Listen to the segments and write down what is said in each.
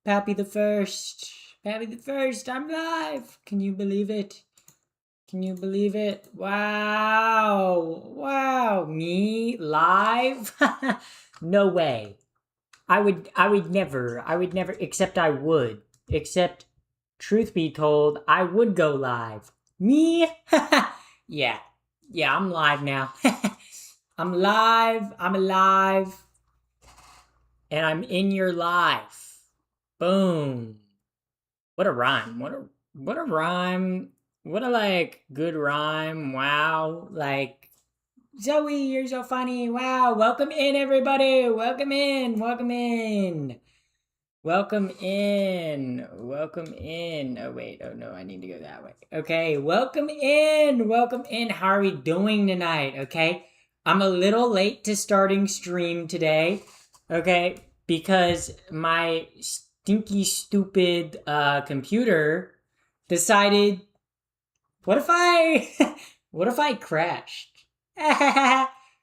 Pappy the First. Pappy the First, I'm live. Can you believe it? Can you believe it? Wow. Wow. Me live? No way. I would never, except I would. Except, truth be told, I would go live. Me? Yeah. Yeah, I'm live now. I'm live. I'm alive. And I'm in your life. Boom. What a rhyme. What a rhyme. What a good rhyme. Wow. Zoe, you're so funny. Wow. Welcome in, everybody. Welcome in. Welcome in. Welcome in. Welcome in. Oh wait. Oh no, I need to go that way. Okay. Welcome in. Welcome in. How are we doing tonight? Okay. I'm a little late to starting stream today. Okay, because my stinky stupid computer decided, what if I what if I crashed?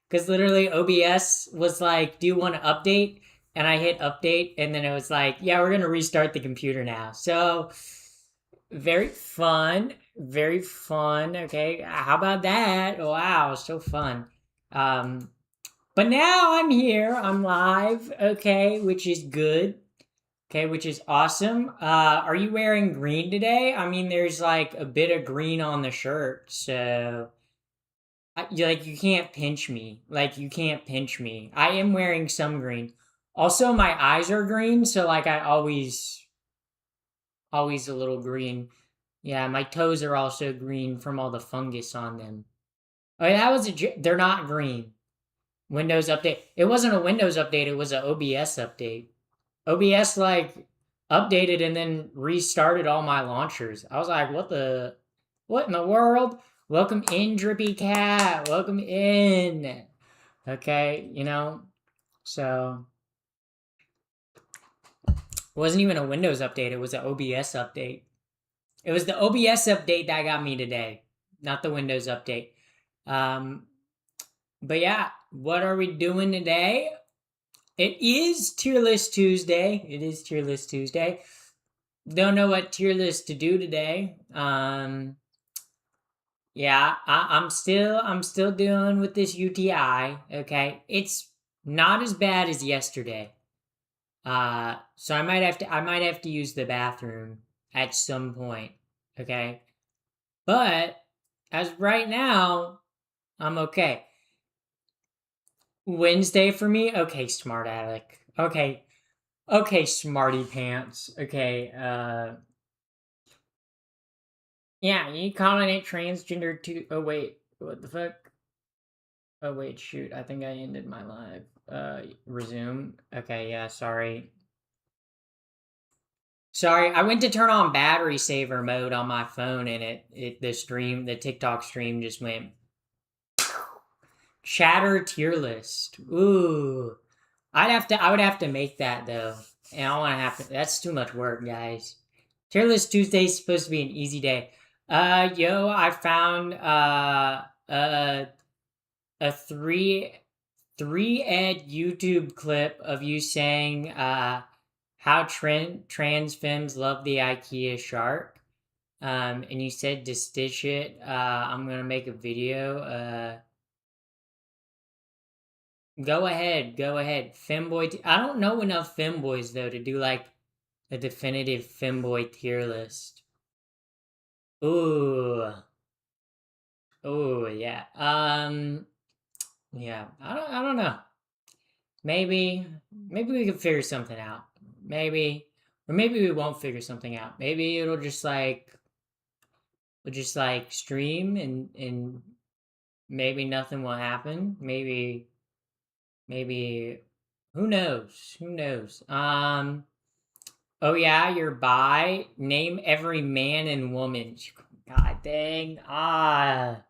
Cuz literally OBS was like, "Do you want to update?" And I hit update and then it was like, "Yeah, we're going to restart the computer now." So very fun, very fun. Okay, how about that? Wow, so fun. Um but now I'm here. I'm live. Okay, which is good. Okay, which is awesome. Are you wearing green today? I mean, there's like a bit of green on the shirt, so you can't pinch me. Like you can't pinch me. I am wearing some green. Also, my eyes are green, so I always a little green. Yeah, my toes are also green from all the fungus on them. Oh, that was they're not green. Windows update. It wasn't a Windows update, it was an OBS update. OBS updated and then restarted all my launchers. I was like, what in the world? Welcome in, Drippy Cat. Welcome in. Okay, so it wasn't even a Windows update, it was an OBS update. It was the OBS update that got me today, not the Windows update. But yeah, what are we doing today? It is Tier List Tuesday. It is Tier List Tuesday. Don't know what tier list to do today. Yeah, I'm still dealing with this UTI. Okay, it's not as bad as yesterday. So I might have to use the bathroom at some point. Okay, but as of right now, I'm okay. Wednesday for me. Okay, smart Alec. Okay, okay, smarty pants. Okay, yeah, you calling it transgender too? Oh wait, what the fuck? Oh wait, shoot, I think I ended my live. Resume. Okay, yeah, sorry. Sorry, I went to turn on battery saver mode on my phone and the TikTok stream just went chatter tier list. Ooh. I would have to make that though. And I don't wanna have to that's too much work, guys. Tier list Tuesday's supposed to be an easy day. Yo, I found a three ed YouTube clip of you saying how trans femmes love the IKEA shark. And you said to stitch it. I'm gonna make a video. Go ahead, go ahead. Femboy. I don't know enough femboys though to do like a definitive femboy tier list. Ooh, ooh, yeah. Yeah. I don't know. Maybe we can figure something out. Maybe, or maybe we won't figure something out. Maybe it'll just we'll just stream and maybe nothing will happen. Maybe who knows? Who knows? Oh yeah, you're bi. Name every man and woman. God dang. I'm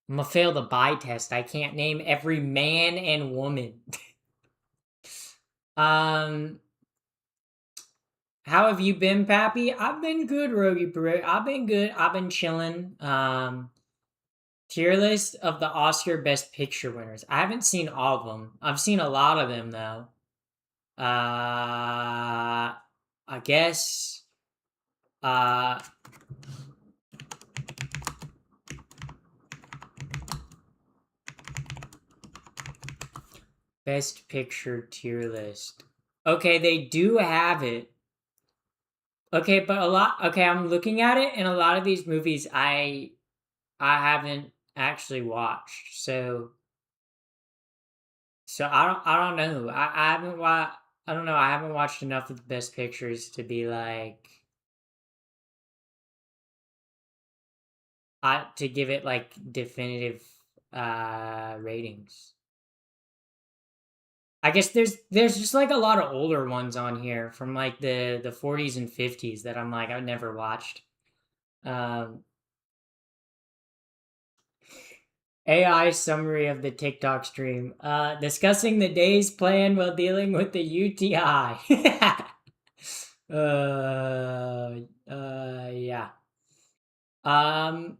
gonna fail the bi test. I can't name every man and woman. um How have you been, Pappy? I've been good, Rogie Peru. I've been good. I've been chilling. Tier list of the Oscar Best Picture winners. I haven't seen all of them. I've seen a lot of them though. I I guess uh best picture tier list. Okay, they do have it. Okay, but a lot okay, I'm looking at it and a lot of these movies I haven't actually watched. So I don't know. I haven't watched I don't know. I haven't watched enough of the best pictures to be like to give it like definitive ratings. I guess there's just like a lot of older ones on here from like the 40s and 50s that I'm like I've never watched. Um AI summary of the TikTok stream. Discussing the day's plan while dealing with the UTI. Yeah. Um,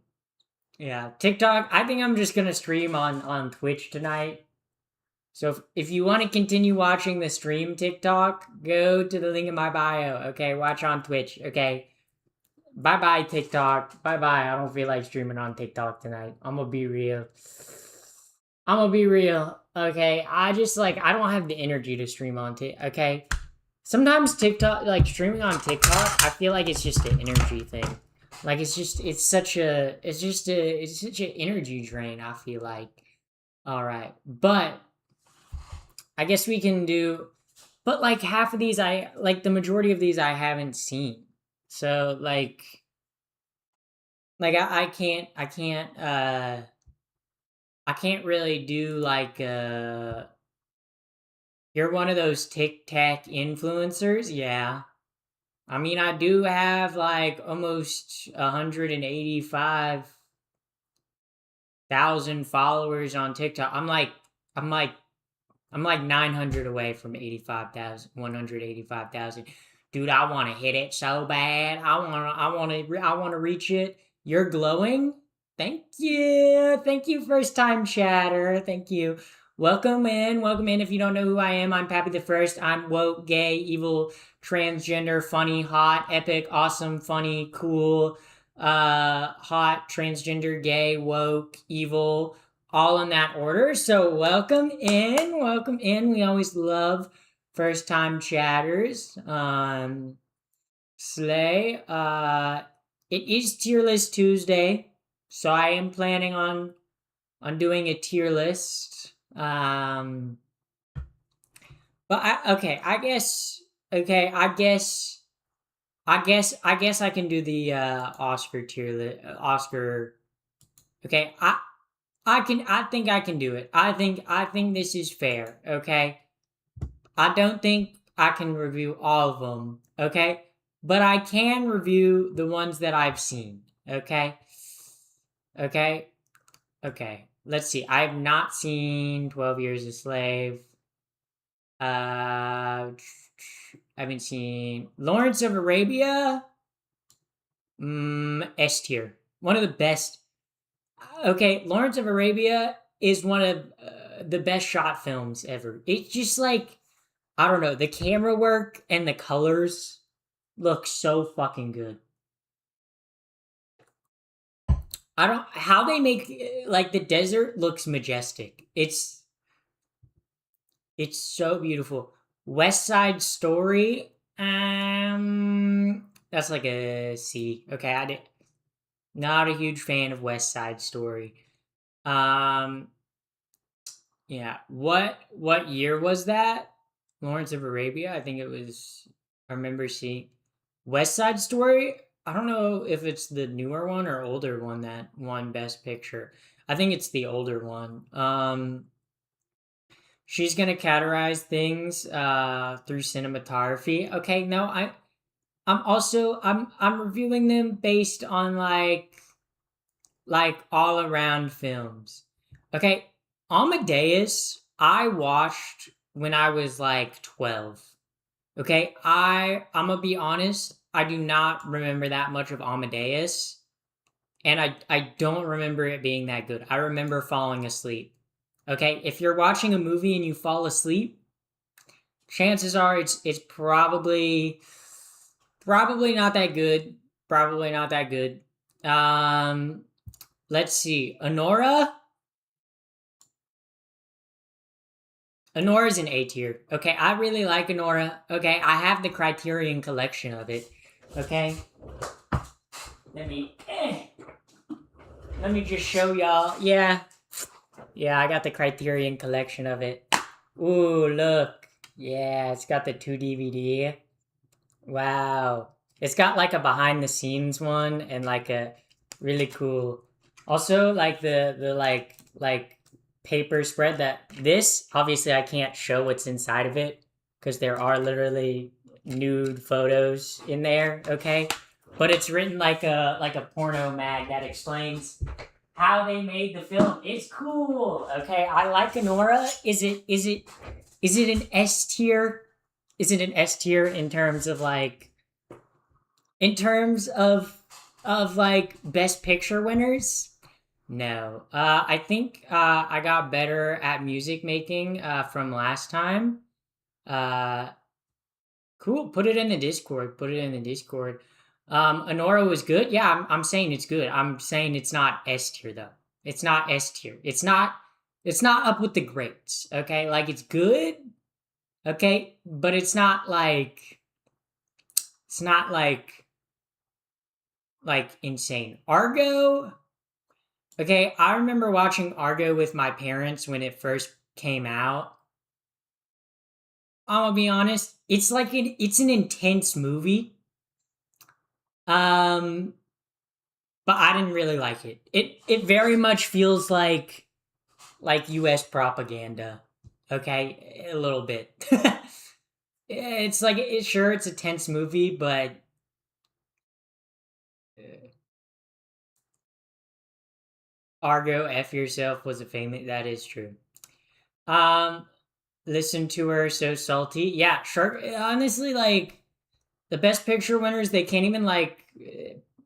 yeah. TikTok. I think I'm just gonna stream on Twitch tonight. So if you want to continue watching the stream TikTok, go to the link in my bio. Okay, watch on Twitch. Okay. Bye bye TikTok. Bye bye. I don't feel like streaming on TikTok tonight. I'm gonna be real. I'm gonna be real. Okay. I just like I don't have the energy to stream on okay. Sometimes TikTok like streaming on TikTok, I feel like it's just an energy thing. Like it's such an energy drain, I feel like. Alright. But I guess we can do but like half of these I like the majority of these I haven't seen. So like I can't really do like you're one of those TikTok influencers, yeah. I mean, I do have like almost 185,000 followers on TikTok. I'm like I'm like 900 away from 85,000, 185,000. Dude, I want to hit it so bad. I want to reach it. You're glowing. Thank you. Thank you, first time chatter. Thank you. Welcome in. Welcome in. If you don't know who I am, I'm Pappy the First. I'm woke, gay, evil, transgender, funny, hot, epic, awesome, funny, cool, hot, transgender, gay, woke, evil, all in that order. So welcome in. Welcome in. We always love first time chatters. Slay. It is tier list Tuesday, so I am planning on doing a tier list. But I guess okay, I guess I can do the Oscar tier list. Oscar. Okay, I think I can do it. I think this is fair. Okay, I don't think I can review all of them. Okay, but I can review the ones that I've seen. Okay, okay, okay. Let's see. I have not seen 12 Years a Slave. I haven't seen Lawrence of Arabia. S tier. One of the best. Okay, Lawrence of Arabia is one of the best shot films ever. It's just like I don't know, the camera work and the colors look so fucking good. I don't how they make like the desert looks majestic. It's so beautiful. West Side Story, that's like a C. Okay, I did not a huge fan of West Side Story. Um, yeah. What year was that? Lawrence of Arabia. I think it was. I remember seeing West Side Story. I don't know if it's the newer one or older one that won Best Picture. I think it's the older one. She's gonna categorize things through cinematography. Okay, no, I'm also I'm reviewing them based on like all around films. Okay, Amadeus I watched when I was like 12. Okay, I'm gonna be honest, I do not remember that much of Amadeus, and I don't remember it being that good. I remember falling asleep. Okay, if you're watching a movie and you fall asleep, chances are it's probably Probably not that good. Probably not that good. Um, let's see. Honora. Honora's an A tier. Okay, I really like Honora. Okay, I have the Criterion collection of it. Okay, let me let me just show y'all. Yeah, yeah, I got the Criterion collection of it. Ooh, look. Yeah, it's got the 2 DVD. Wow. It's got like a behind the scenes one and like a really cool. Also like the like paper spread that this obviously I can't show what's inside of it because there are literally nude photos in there, okay? But it's written like a porno mag that explains how they made the film. It's cool. Okay, I like Honora. Is it an S tier? Is it an S tier in terms of like in terms of like best picture winners? No. I think I got better at music making from last time. Uh cool. Put it in the Discord. Put it in the Discord. Honora was good. Yeah, I'm saying it's good. I'm saying it's not S tier though. It's not S tier. It's not up with the greats. Okay? Like it's good. Okay? But it's not like insane. Argo. Okay, I remember watching Argo with my parents when it first came out. I'm gonna be honest, it's an intense movie. Um, but I didn't really like it. It very much feels like U.S. propaganda. Okay, a little bit. It's like sure it's a tense movie, but Argo F yourself was a famous. That is true. Um, listen to her so salty. Yeah, shark. Honestly, like the best picture winners, they can't even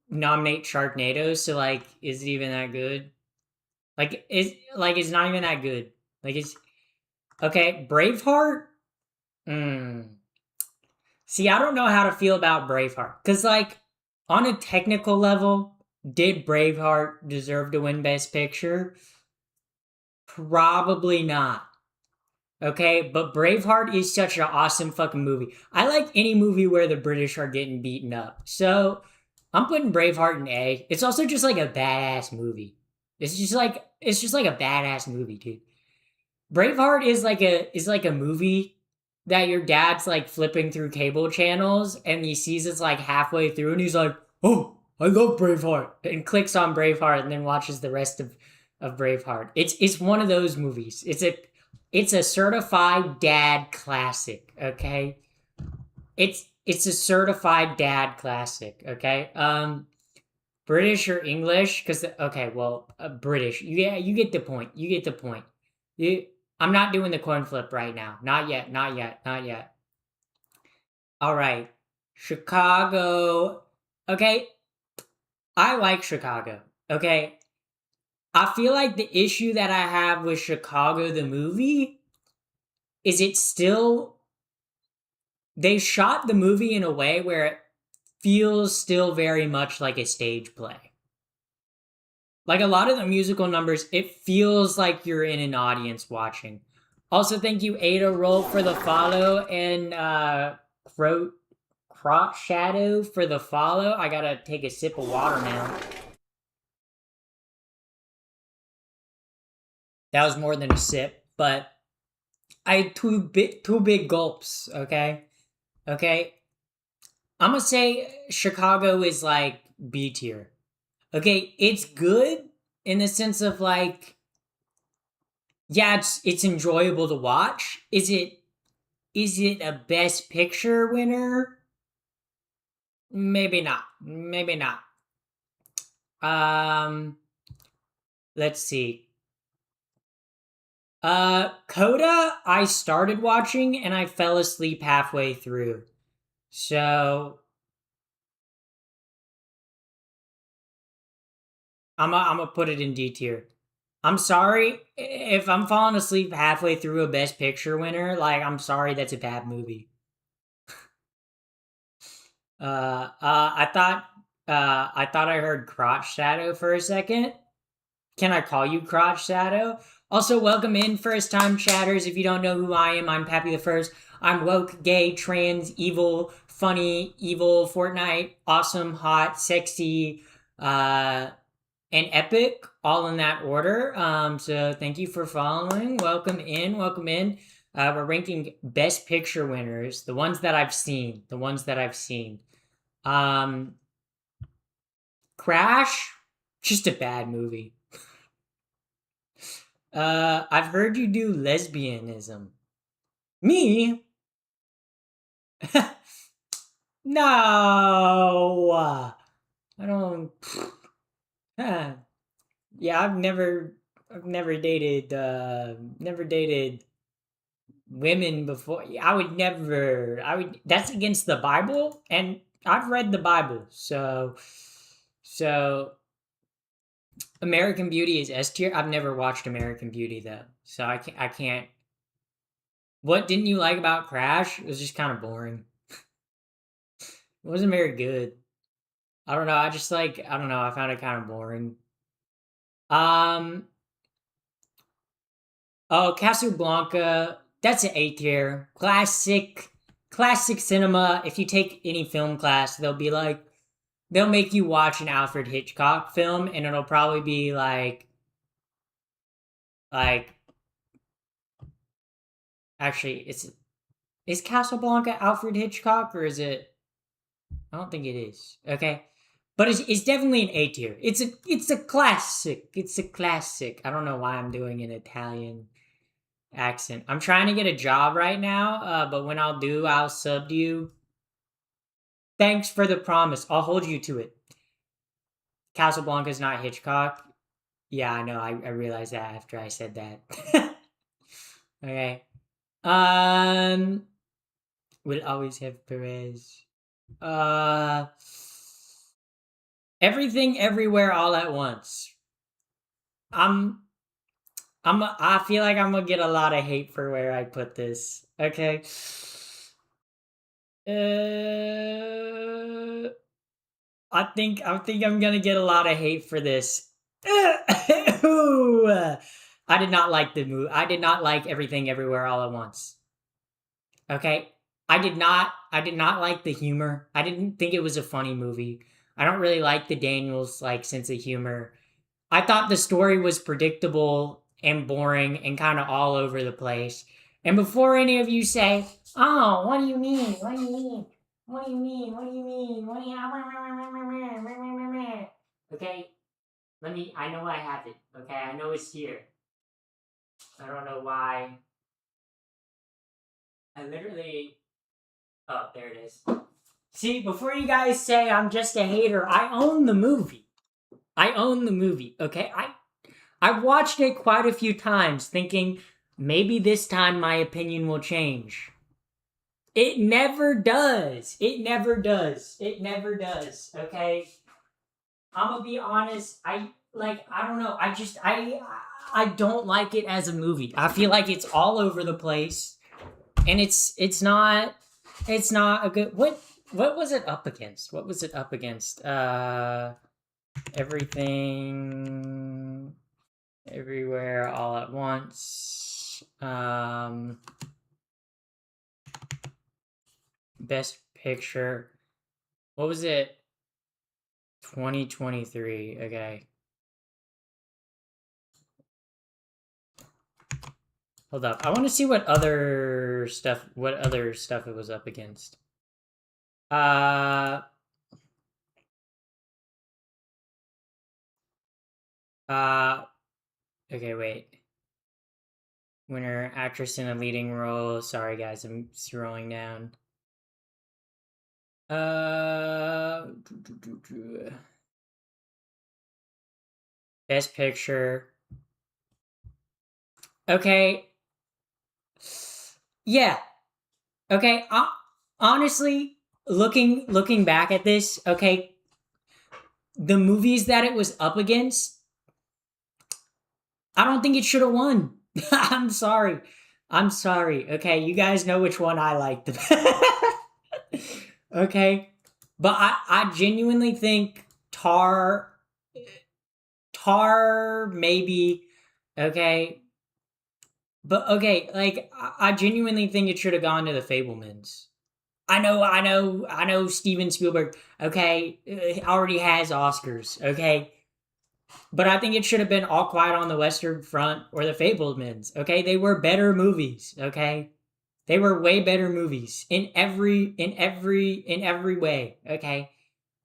nominate Sharknado. So like, is it even that good? It's not even that good. Like it's okay. Braveheart. Mm. See, I don't know how to feel about Braveheart because like on a technical level, did Braveheart deserve to win Best Picture? Probably not. Okay, but Braveheart is such an awesome fucking movie. I like any movie where the British are getting beaten up. So I'm putting Braveheart in A. It's also just like a badass movie. It's just like a badass movie, dude. Braveheart is like a movie that your dad's like flipping through cable channels and he sees it's like halfway through and he's like, "Oh, I love Braveheart," and clicks on Braveheart and then watches the rest of Braveheart. It's one of those movies. It's a certified dad classic. Okay, it's a certified dad classic. Okay, British or English? Because okay, well, British. Yeah, you get the point. You get the point. You, I'm not doing the coin flip right now. Not yet. Not yet. Not yet. All right, Chicago. Okay, I like Chicago. Okay, I feel like the issue that I have with Chicago the movie is it still they shot the movie in a way where it feels still very much like a stage play. Like a lot of the musical numbers, it feels like you're in an audience watching. Also, thank you, Ada Roll, for the follow, and Crotch Shadow for the follow. I gotta take a sip of water now. That was more than a sip, but I had two big gulps. Okay, okay. I'm gonna say Chicago is like B tier. Okay, it's good in the sense of like, yeah, it's enjoyable to watch. Is it a best picture winner? Maybe not. Maybe not. Um, let's see. Coda I started watching and I fell asleep halfway through. So, I'm gonna put it in D tier. I'm sorry if I'm falling asleep halfway through a best picture winner, like I'm sorry that's a bad movie. I thought I heard Crotch Shadow for a second. Can I call you Crotch Shadow? Also, welcome in first time chatters. If you don't know who I am, I'm Pappy the First. I'm woke, gay, trans, evil, funny, evil, Fortnite, awesome, hot, sexy, and epic, all in that order. So thank you for following. Welcome in, welcome in. We're ranking best picture winners, the ones that I've seen, the ones that I've seen. Um, Crash, just a bad movie. I've heard you do lesbianism. Me? No, I don't. Yeah, I've never dated women before. I would never. I would. That's against the Bible, and I've read the Bible, so American Beauty is S tier. I've never watched American Beauty though, so I can't. I can't. What didn't you like about Crash? It was just kind of boring. It wasn't very good. I don't know. I don't know. I found it kind of boring. Um. Oh, Casablanca. That's an A tier. Classic cinema. If you take any film class, they'll make you watch an Alfred Hitchcock film, and it'll probably be like actually, is Casablanca Alfred Hitchcock or is it? I don't think it is. Okay, but it's definitely an A tier. It's a classic. It's a classic. I don't know why I'm doing an Italian accent. I'm trying to get a job right now, but when I'll do, I'll sub to you. Thanks for the promise. I'll hold you to it. Casablanca's not Hitchcock. Yeah, I know. I realized that after I said that. Okay. Um, we'll always have Perez. Uh, Everything, everywhere, all at once. I'm. I feel like I'm gonna get a lot of hate for where I put this. Okay. Uh, I think I'm gonna get a lot of hate for this. Ooh, I did not like the movie. I did not like Everything Everywhere All at Once. Okay, I did not like the humor. I didn't think it was a funny movie. I don't really like the Daniels like sense of humor. I thought the story was predictable and boring and kind of all over the place. And before any of you say, "Oh, what do you mean? What do you mean? What do you mean? What do you mean? What do you?" Okay, let me. I know I have it. Okay, I know it's here. I don't know why. I literally. Oh, there it is. See, before you guys say I'm just a hater, I own the movie. I own the movie. Okay, I've watched it quite a few times, thinking maybe this time my opinion will change. It never does. It never does. It never does. Okay, I'm gonna be honest. I don't know. I don't like it as a movie. I feel like it's all over the place, and it's not a good. What was it up against? What was it up against? Everything, everywhere, all at once. Best picture. What was it? 2023. Okay. Hold up. I want to see what other stuff it was up against. Uh uh okay, wait. Winner, actress in a leading role. Sorry guys, I'm scrolling down. Best picture. Okay. Yeah. Okay. Honestly, looking back at this, okay, the movies that it was up against, I don't think it should have won. I'm sorry. I'm sorry. Okay, you guys know which one I liked. Okay. But I genuinely think Tar maybe, okay, but okay, like I genuinely think it should have gone to the Fablemans. I know. Steven Spielberg, okay, already has Oscars, okay, but I think it should have been All Quiet on the Western Front or The Fablemans. Okay, they were better movies. Okay, they were way better movies in every way. Okay,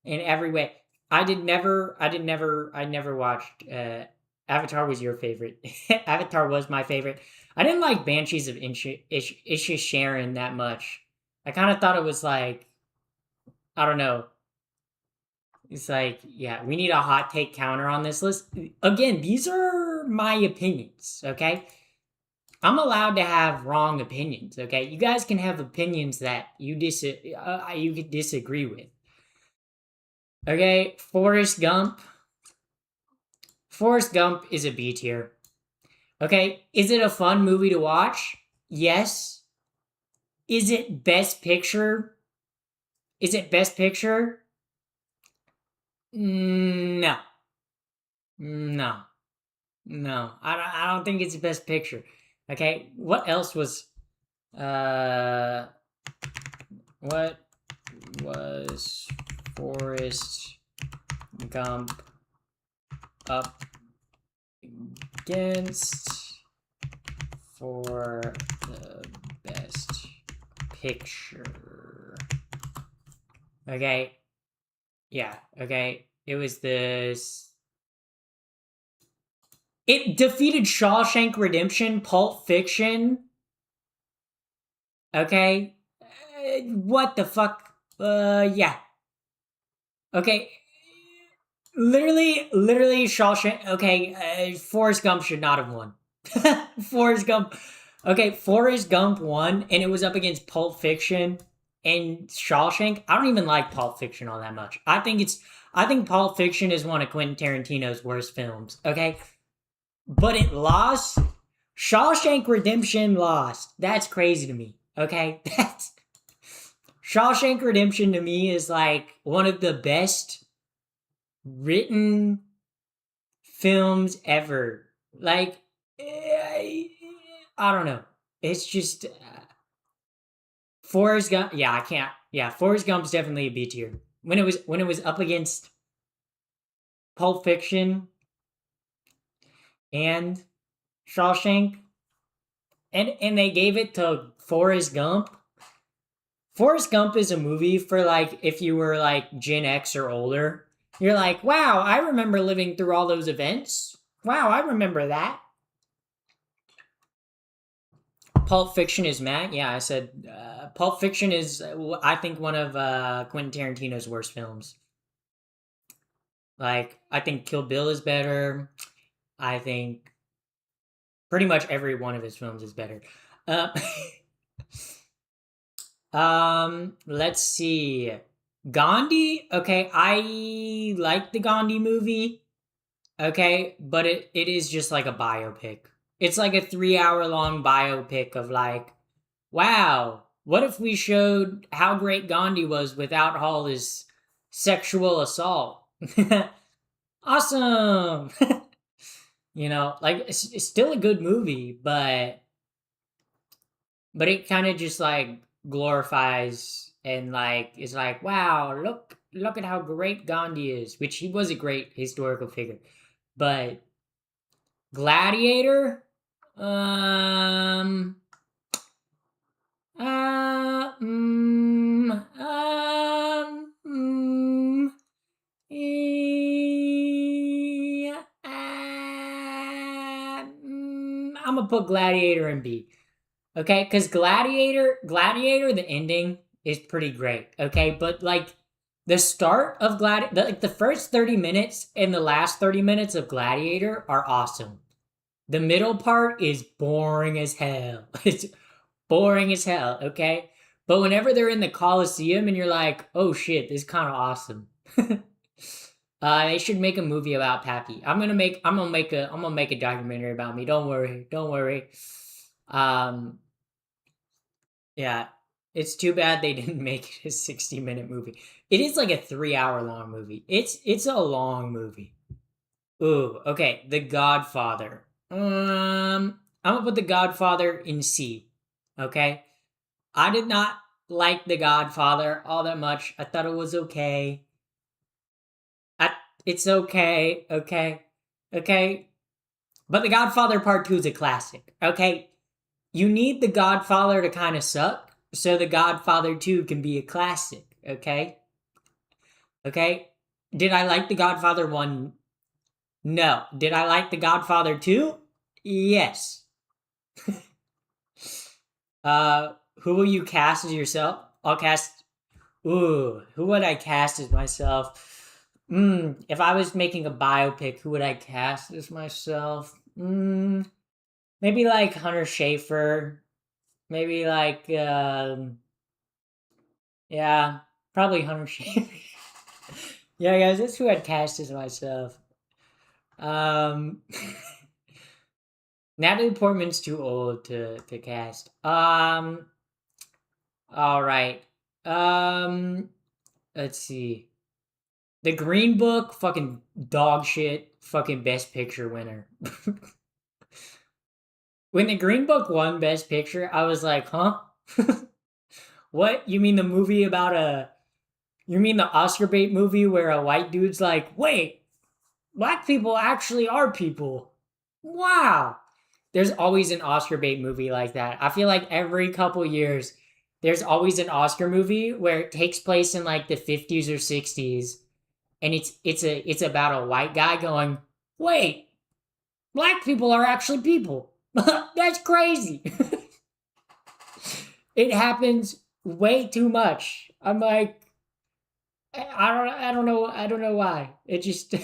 in every way. I never watched. Avatar was your favorite. Avatar was my favorite. I didn't like Banshees of Sharon that much. I kind of thought it was like, I don't know. It's like, yeah, we need a hot take counter on this list. Again, these are my opinions, okay? I'm allowed to have wrong opinions, okay? You guys can have opinions that you could disagree with. Okay, Forrest Gump. Forrest Gump is a B tier. Okay, is it a fun movie to watch? Yes. Is it best picture? Is it best picture? No. No. No. I don't think it's best picture. Okay, what else was uh what was Forrest Gump up against for the best picture? Okay. Yeah, okay. It was this. It defeated Shawshank Redemption, Pulp Fiction. Okay. What the fuck? Yeah. Okay. Literally, Shawshank. Okay, Forrest Gump should not have won. Forrest Gump. Okay, Forrest Gump won, and it was up against Pulp Fiction and Shawshank. I don't even like Pulp Fiction all that much. I think Pulp Fiction is one of Quentin Tarantino's worst films. Okay, but it lost. Shawshank Redemption lost. That's crazy to me. Okay, that's Shawshank Redemption to me is like one of the best written films ever. Like, I don't know. It's just Forrest Gump. Yeah, I can't. Yeah, Forrest Gump's definitely a B tier. When it was up against Pulp Fiction and Shawshank, and they gave it to Forrest Gump. Forrest Gump is a movie for like if you were like Gen X or older. You're like, wow, I remember living through all those events. Wow, I remember that. Pulp Fiction is Matt. Yeah, I said Pulp Fiction is, I think, one of Quentin Tarantino's worst films. Like, I think Kill Bill is better. I think pretty much every one of his films is better. Uh, let's see. Gandhi. Okay, I like the Gandhi movie. Okay, but it is just like a biopic. It's like a 3 hour long biopic of like, wow, what if we showed how great Gandhi was without all his sexual assault? Awesome. Like it's still a good movie, but it kind of just like glorifies and like it's like, wow, look at how great Gandhi is, which he was a great historical figure. But Gladiator, um, yeah, I'm gonna put Gladiator in B. Okay, because Gladiator, the ending is pretty great. Okay, but like the start of Gladiator, like the first 30 minutes and the last 30 minutes of Gladiator are awesome. The middle part is boring as hell. It's boring as hell. Okay, but whenever they're in the Coliseum and you're like, oh shit, this is kind of awesome. They should make a movie about Pappy. I'm gonna make a documentary about me. Don't worry. Um, yeah. It's too bad they didn't make it a 60-minute movie. It is like a 3-hour long movie. It's a long movie. Ooh, okay. The Godfather. I'm gonna put The Godfather in C. Okay. I did not like The Godfather all that much. I thought it was okay. I, it's okay. Okay. Okay. But The Godfather Part 2 is a classic. Okay. You need The Godfather to kind of suck, so The Godfather 2 can be a classic. Okay. Okay. Did I like The Godfather 1? No. Did I like The Godfather 2? Yes. Who will you cast as yourself? I'll cast. Ooh, who would I cast as myself? If I was making a biopic, who would I cast as myself? Maybe like Hunter Schafer. Maybe like, yeah, probably Hunter Schafer. Yeah, guys, that's who I'd cast as myself. Um, Natalie Portman's too old to cast. All right. Um, let's see. The Green Book, fucking dog shit, fucking Best Picture winner. When the Green Book won Best Picture, I was like, huh? What? You mean the movie about a. You mean the Oscar bait movie where a white dude's like, wait, black people actually are people? Wow. There's always an Oscar bait movie like that. I feel like every couple years, there's always an Oscar movie where it takes place in like the 50s or 60s, and it's about a white guy going, wait, black people are actually people. That's crazy. It happens way too much. I'm like, I don't know why. It just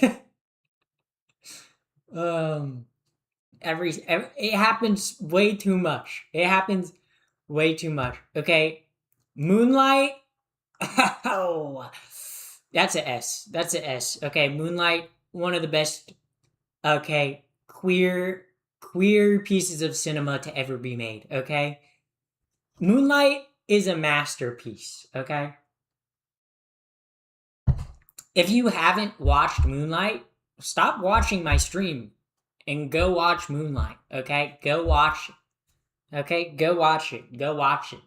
um every it happens way too much. It happens way too much. Okay, Moonlight. Oh, that's a S. That's a S. Okay, Moonlight, one of the best. Okay, queer pieces of cinema to ever be made. Okay, Moonlight is a masterpiece. Okay, if you haven't watched Moonlight, stop watching my stream and go watch Moonlight. Okay, go watch it. Okay, go watch it. Go watch it.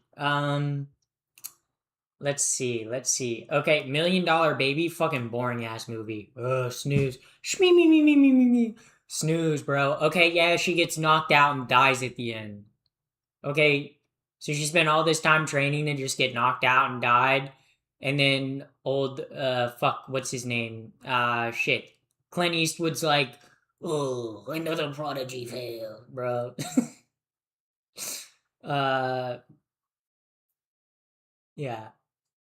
Let's see. Let's see. Okay, Million Dollar Baby, fucking boring ass movie. Ugh, snooze. Shmee me me me me me me. Snooze, bro. Okay, yeah, she gets knocked out and dies at the end. Okay, so she spent all this time training to just get knocked out and died, and then old fuck, what's his name? Shit. Clint Eastwood's like, oh, another prodigy failed, bro. uh, yeah.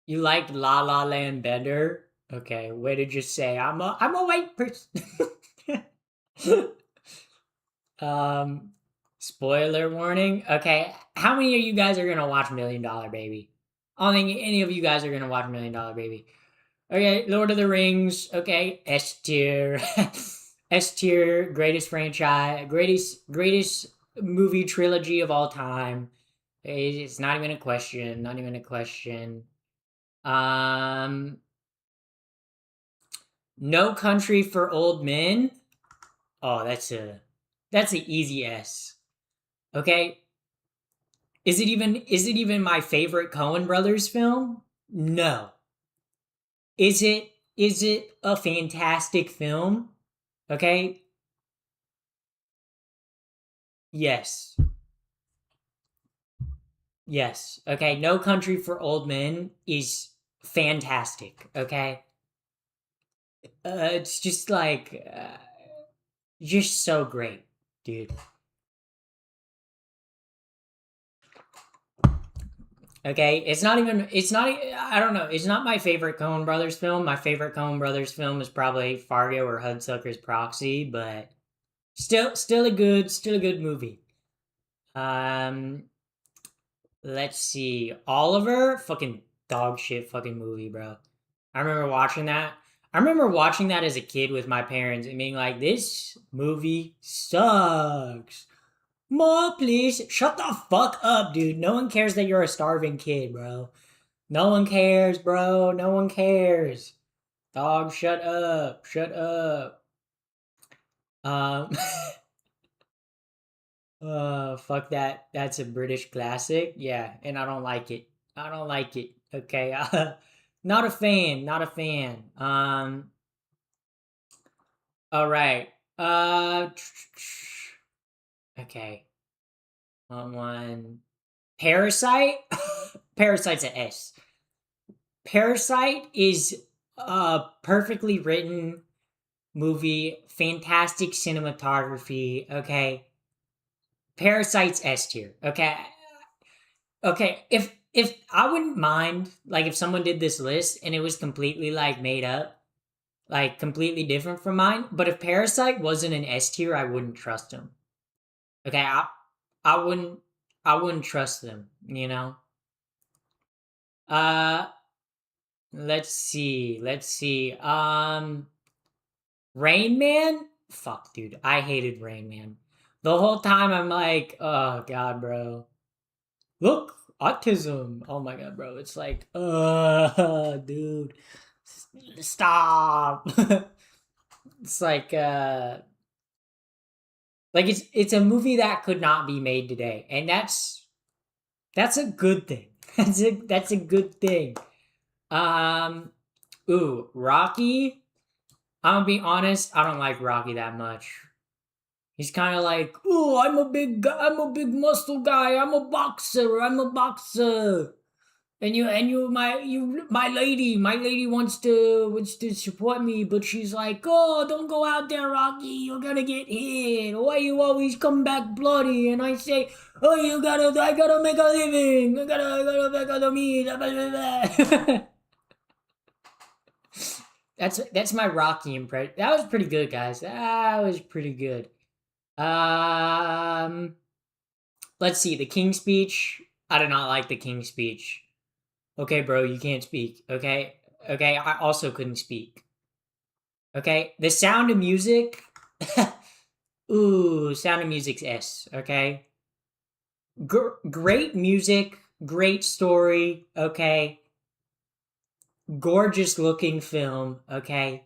You like La La Land better? Okay, way to just say I'm a white person. um, Spoiler warning. Okay, how many of you guys are gonna watch Million Dollar Baby? I don't think any of you guys are gonna watch Million Dollar Baby. Okay, Lord of the Rings. Okay, S tier, S tier, greatest franchise, greatest movie trilogy of all time. It's not even a question. Not even a question. Um, No Country for Old Men. Oh, that's an easy S. Okay, is it even my favorite Coen Brothers film? No. Is it a fantastic film? Okay? Yes. Yes. Okay, No Country for Old Men is fantastic, okay? It's just like just so great, dude. Okay, I don't know, it's not my favorite Coen Brothers film. My favorite Coen Brothers film is probably Fargo or Hudsucker's Proxy, but still a good movie. Um let's see. Oliver, fucking dog shit fucking movie, bro. I remember watching that. I remember watching that as a kid with my parents and being like, this movie sucks. More, please. Shut the fuck up, dude. No one cares that you're a starving kid, bro. No one cares, bro. No one cares. Dog, shut up. Shut up. Um, fuck that. That's a British classic. Yeah, and I don't like it. I don't like it. Okay. Not a fan. Not a fan. All right. Okay. One. Parasite. Parasite's a S. Parasite is a perfectly written movie, fantastic cinematography. Okay. Parasite's S tier. Okay. Okay. If I wouldn't mind, like, if someone did this list and it was completely like made up, like completely different from mine. But if Parasite wasn't an S tier, I wouldn't trust him. Okay, I wouldn't I wouldn't trust them, you know? Uh let's see. Let's see. Rain Man? Fuck, dude. I hated Rain Man. The whole time I'm like, oh god, bro. Look, autism. Oh my god, bro. It's like, dude. Stop. It's like it's a movie that could not be made today. And that's a good thing. That's a good thing. Um Rocky. I'm gonna be honest, I don't like Rocky that much. He's kind of like, oh, I'm a big muscle guy. I'm a boxer. I'm a boxer. My lady wants to support me, but she's like, oh, don't go out there, Rocky. You're gonna get hit. Why you always come back bloody? And I say, oh, I gotta make a living. I gotta make a meat. Blah, blah, blah. That's my Rocky impression. That was pretty good, guys. That was pretty good. Um, let's see. The King's Speech. I did not like the King's Speech. Okay, bro, you can't speak. Okay, okay. I also couldn't speak. Okay, The Sound of Music. Ooh, Sound of Music's S. Okay, great music, great story. Okay, gorgeous looking film. Okay,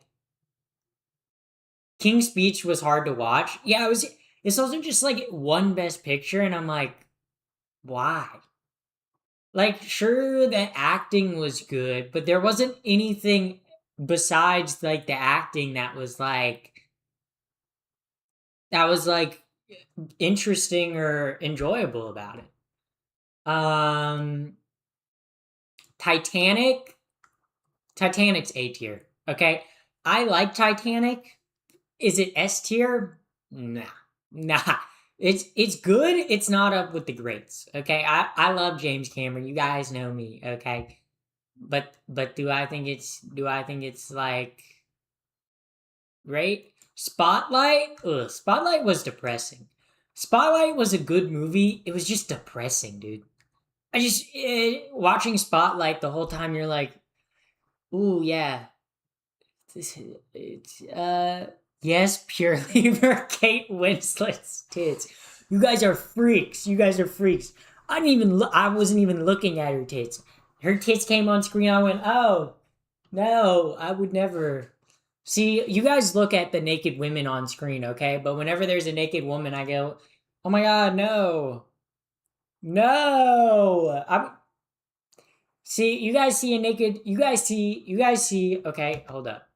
King's Speech was hard to watch. Yeah, it was. It's also just like one Best Picture, and I'm like, why? Like, sure, the acting was good, but there wasn't anything besides like the acting that was like interesting or enjoyable about it. Titanic. Titanic's A tier. Okay, I like Titanic. Is it S tier? Nah, nah. It's good. It's not up with the greats. Okay, I love James Cameron. You guys know me. Okay, but do I think it's like great? Spotlight. Ugh, Spotlight was depressing. Spotlight was a good movie. It was just depressing, dude. Watching Spotlight the whole time. You're like, ooh yeah, it's yes, purely for Kate Winslet's tits. You guys are freaks. You guys are freaks. I wasn't even looking at her tits. Her tits came on screen. I went, oh no, I would never. See, you guys look at the naked women on screen, okay? But whenever there's a naked woman, I go, oh my god, no, no. I see. You guys see a naked. You guys see. You guys see. Okay, hold up.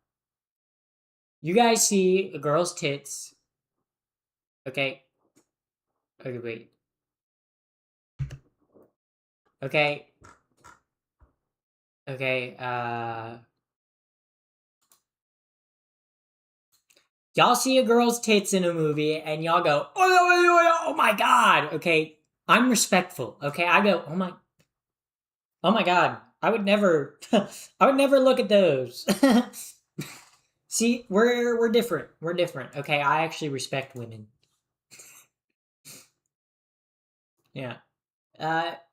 You guys see a girl's tits. Okay. Okay, wait. Okay. Okay. Y'all see a girl's tits in a movie and y'all go, oh my god. Okay. I'm respectful. Okay. I go, oh my god. I would never, I would never look at those. See, we're different. We're different. Okay. I actually respect women. Yeah.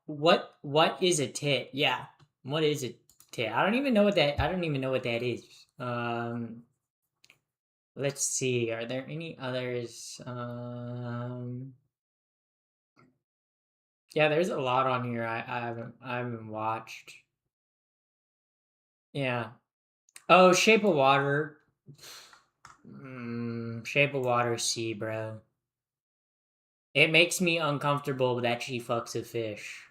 What is a tit? Yeah. What is a tit? I don't even know what that is. Let's see. Are there any others? Yeah, there's a lot on here I haven't watched. Yeah. Oh, Shape of Water. Shape of Water C, bro. It makes me uncomfortable that she fucks a fish.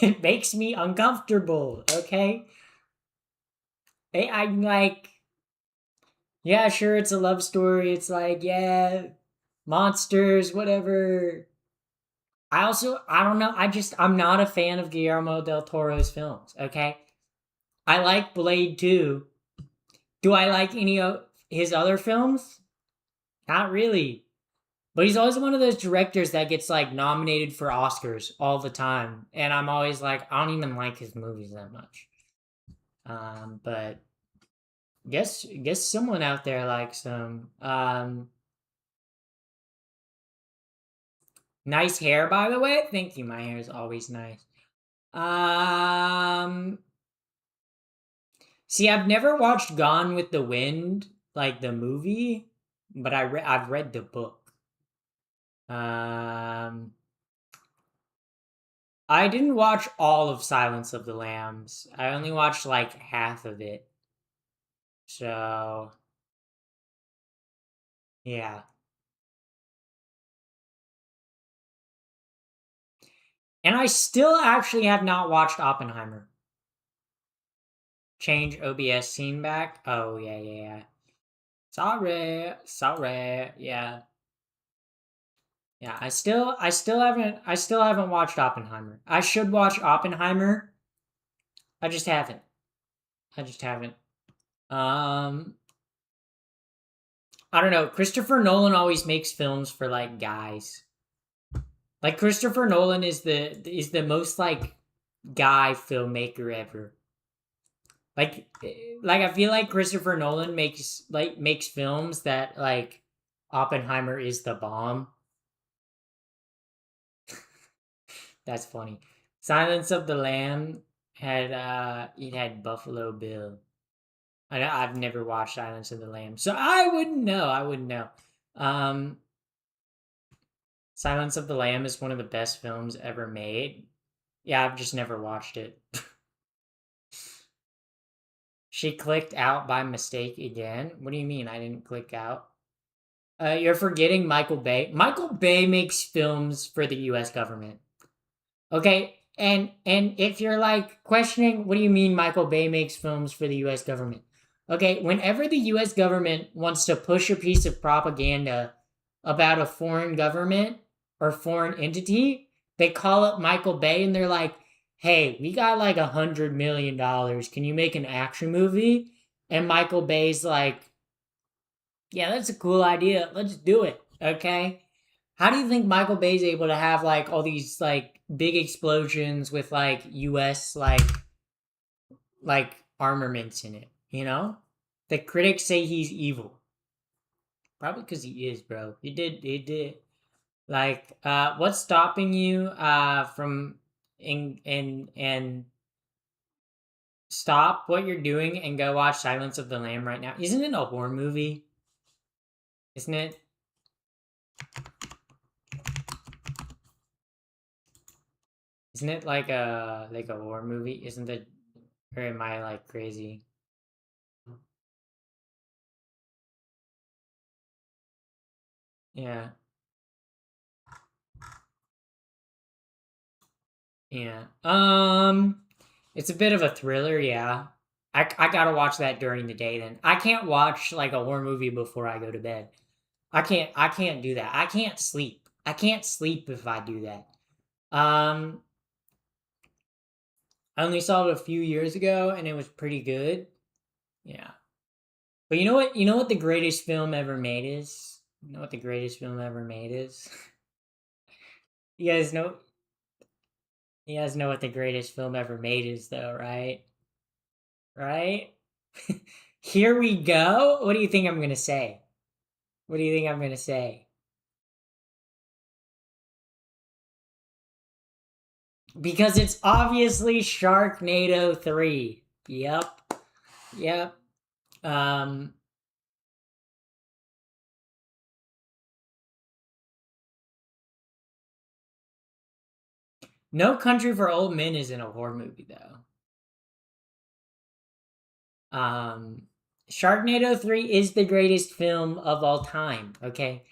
It makes me uncomfortable, okay? I'm like, yeah, sure, it's a love story. It's like, yeah, monsters, whatever. I don't know. I'm not a fan of Guillermo del Toro's films, okay? I like Blade 2. Do I like any of his other films? Not really. But he's always one of those directors that gets like nominated for Oscars all the time. And I'm always like, I don't even like his movies that much. But guess someone out there likes them. Nice hair, by the way. Thank you. My hair is always nice. Um, See, I've never watched Gone with the Wind, like the movie, but I've read the book. Um, I didn't watch all of Silence of the Lambs. I only watched like half of it. So, yeah. And I still actually have not watched Oppenheimer. Change OBS scene back. Oh, yeah, yeah, yeah. Sorry. Yeah. Yeah, I still haven't watched Oppenheimer. I should watch Oppenheimer. I just haven't. I just haven't. Um I don't know. Christopher Nolan always makes films for like guys. Like Christopher Nolan is the most like guy filmmaker ever. Like I feel like Christopher Nolan makes films that like Oppenheimer is the bomb. That's funny. Silence of the Lamb had Buffalo Bill. I've never watched Silence of the Lamb, so I wouldn't know. I wouldn't know. Um, Silence of the Lamb is one of the best films ever made. Yeah, I've just never watched it. She clicked out by mistake again. What do you mean? I didn't click out. You're forgetting Michael Bay. Michael Bay makes films for the U.S. government. Okay, and if you're like questioning, what do you mean Michael Bay makes films for the U.S. government? Okay, whenever the U.S. government wants to push a piece of propaganda about a foreign government or foreign entity, they call up Michael Bay and they're like, "Hey, we got like $100 million. Can you make an action movie?" And Michael Bay's like, "Yeah, that's a cool idea. Let's do it." Okay, how do you think Michael Bay's able to have like all these like big explosions with like US like armaments in it, you know? The critics say he's evil. Probably cuz he is, bro. He did. Like what's stopping you from and stop what you're doing and go watch Silence of the Lamb right now? Isn't it a horror movie? Isn't it? Isn't it like a horror movie? Isn't it, or am I like crazy? Yeah. Yeah. It's a bit of a thriller, yeah. I gotta watch that during the day then. I can't watch like a horror movie before I go to bed. I can't do that. I can't sleep. I can't sleep if I do that. Um I only saw it a few years ago and it was pretty good. Yeah. But you know what? You know what the greatest film ever made is? You know what the greatest film ever made is? You guys know you guys know what the greatest film ever made is though, right? Right? Here we go. What do you think I'm gonna say? What do you think I'm gonna say? Because it's obviously Sharknado 3. Yep. Yep. Um No Country for Old Men isn't a horror movie though. Sharknado 3 is the greatest film of all time, okay?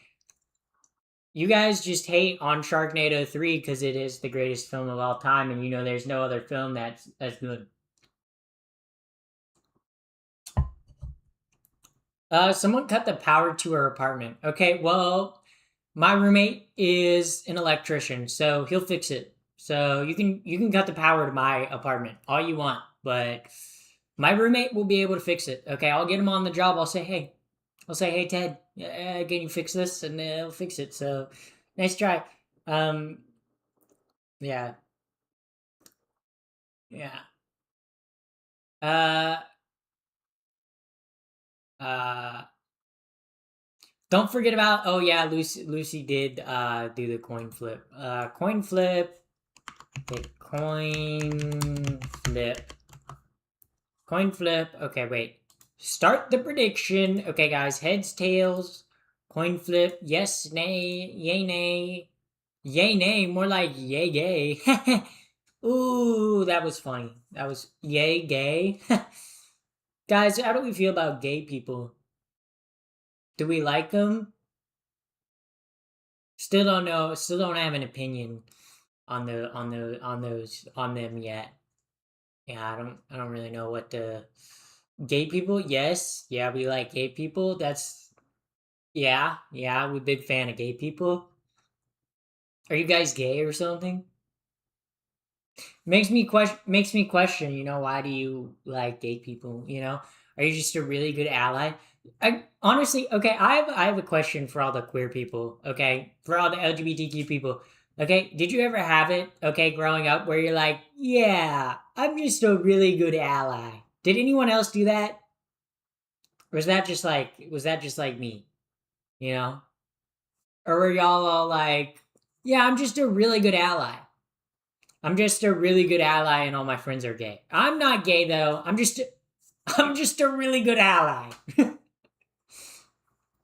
You guys just hate on Sharknado 3 because it is the greatest film of all time, and you know there's no other film that's good. Someone cut the power to her apartment. Okay, well, my roommate is an electrician, so he'll fix it. So you can cut the power to my apartment all you want, but my roommate will be able to fix it. Okay, I'll get him on the job. I'll say, hey Ted, can you fix this? And he'll fix it. So nice try. Um, yeah, yeah. Uh, uh. Don't forget about. Oh yeah, Lucy did do the coin flip. Coin flip. Okay, coin flip. Coin flip. Okay, wait. Start the prediction. Okay, guys. Heads, tails. Coin flip. Yes, nay, yay, nay. Yay, nay. More like yay, gay. Ooh, that was funny. That was yay, gay. Guys, how do we feel about gay people? Do we like them? Still don't know. Still don't have an opinion on them yet. Yeah, I don't really know what the gay people. Yes, yeah, we like gay people. That's yeah, we're a big fan of gay people. Are you guys gay or something? Makes me question, why do you like gay people, Are you just a really good ally? I honestly, okay, I have a question for all the queer people, okay? For all the LGBTQ people. Okay, did you ever have it, okay, growing up where you're like, yeah, I'm just a really good ally. Did anyone else do that? Or was that just like me, you know? Or were y'all all like, yeah, I'm just a really good ally. I'm just a really good ally and all my friends are gay. I'm not gay though. I'm just a really good ally.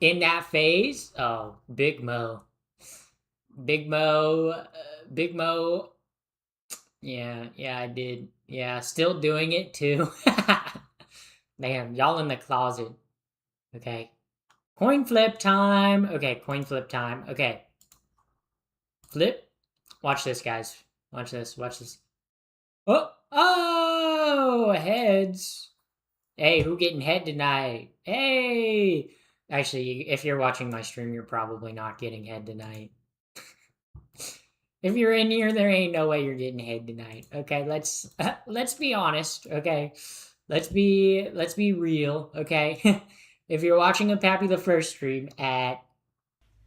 In that phase, oh, Big Mo. Big Mo, Big Mo. Yeah, yeah, I did. Yeah, still doing it too. Man, y'all in the closet. Okay. Coin flip time. Okay, coin flip time. Okay. Flip. Watch this, guys. Watch this. Watch this. Oh, oh, heads. Hey, who getting head tonight? Hey. Actually, if you're watching my stream, you're probably not getting head tonight. If you're in here, there ain't no way you're getting head tonight. Okay, let's be honest. Okay, let's be real. Okay, if you're watching a Pappy the First stream at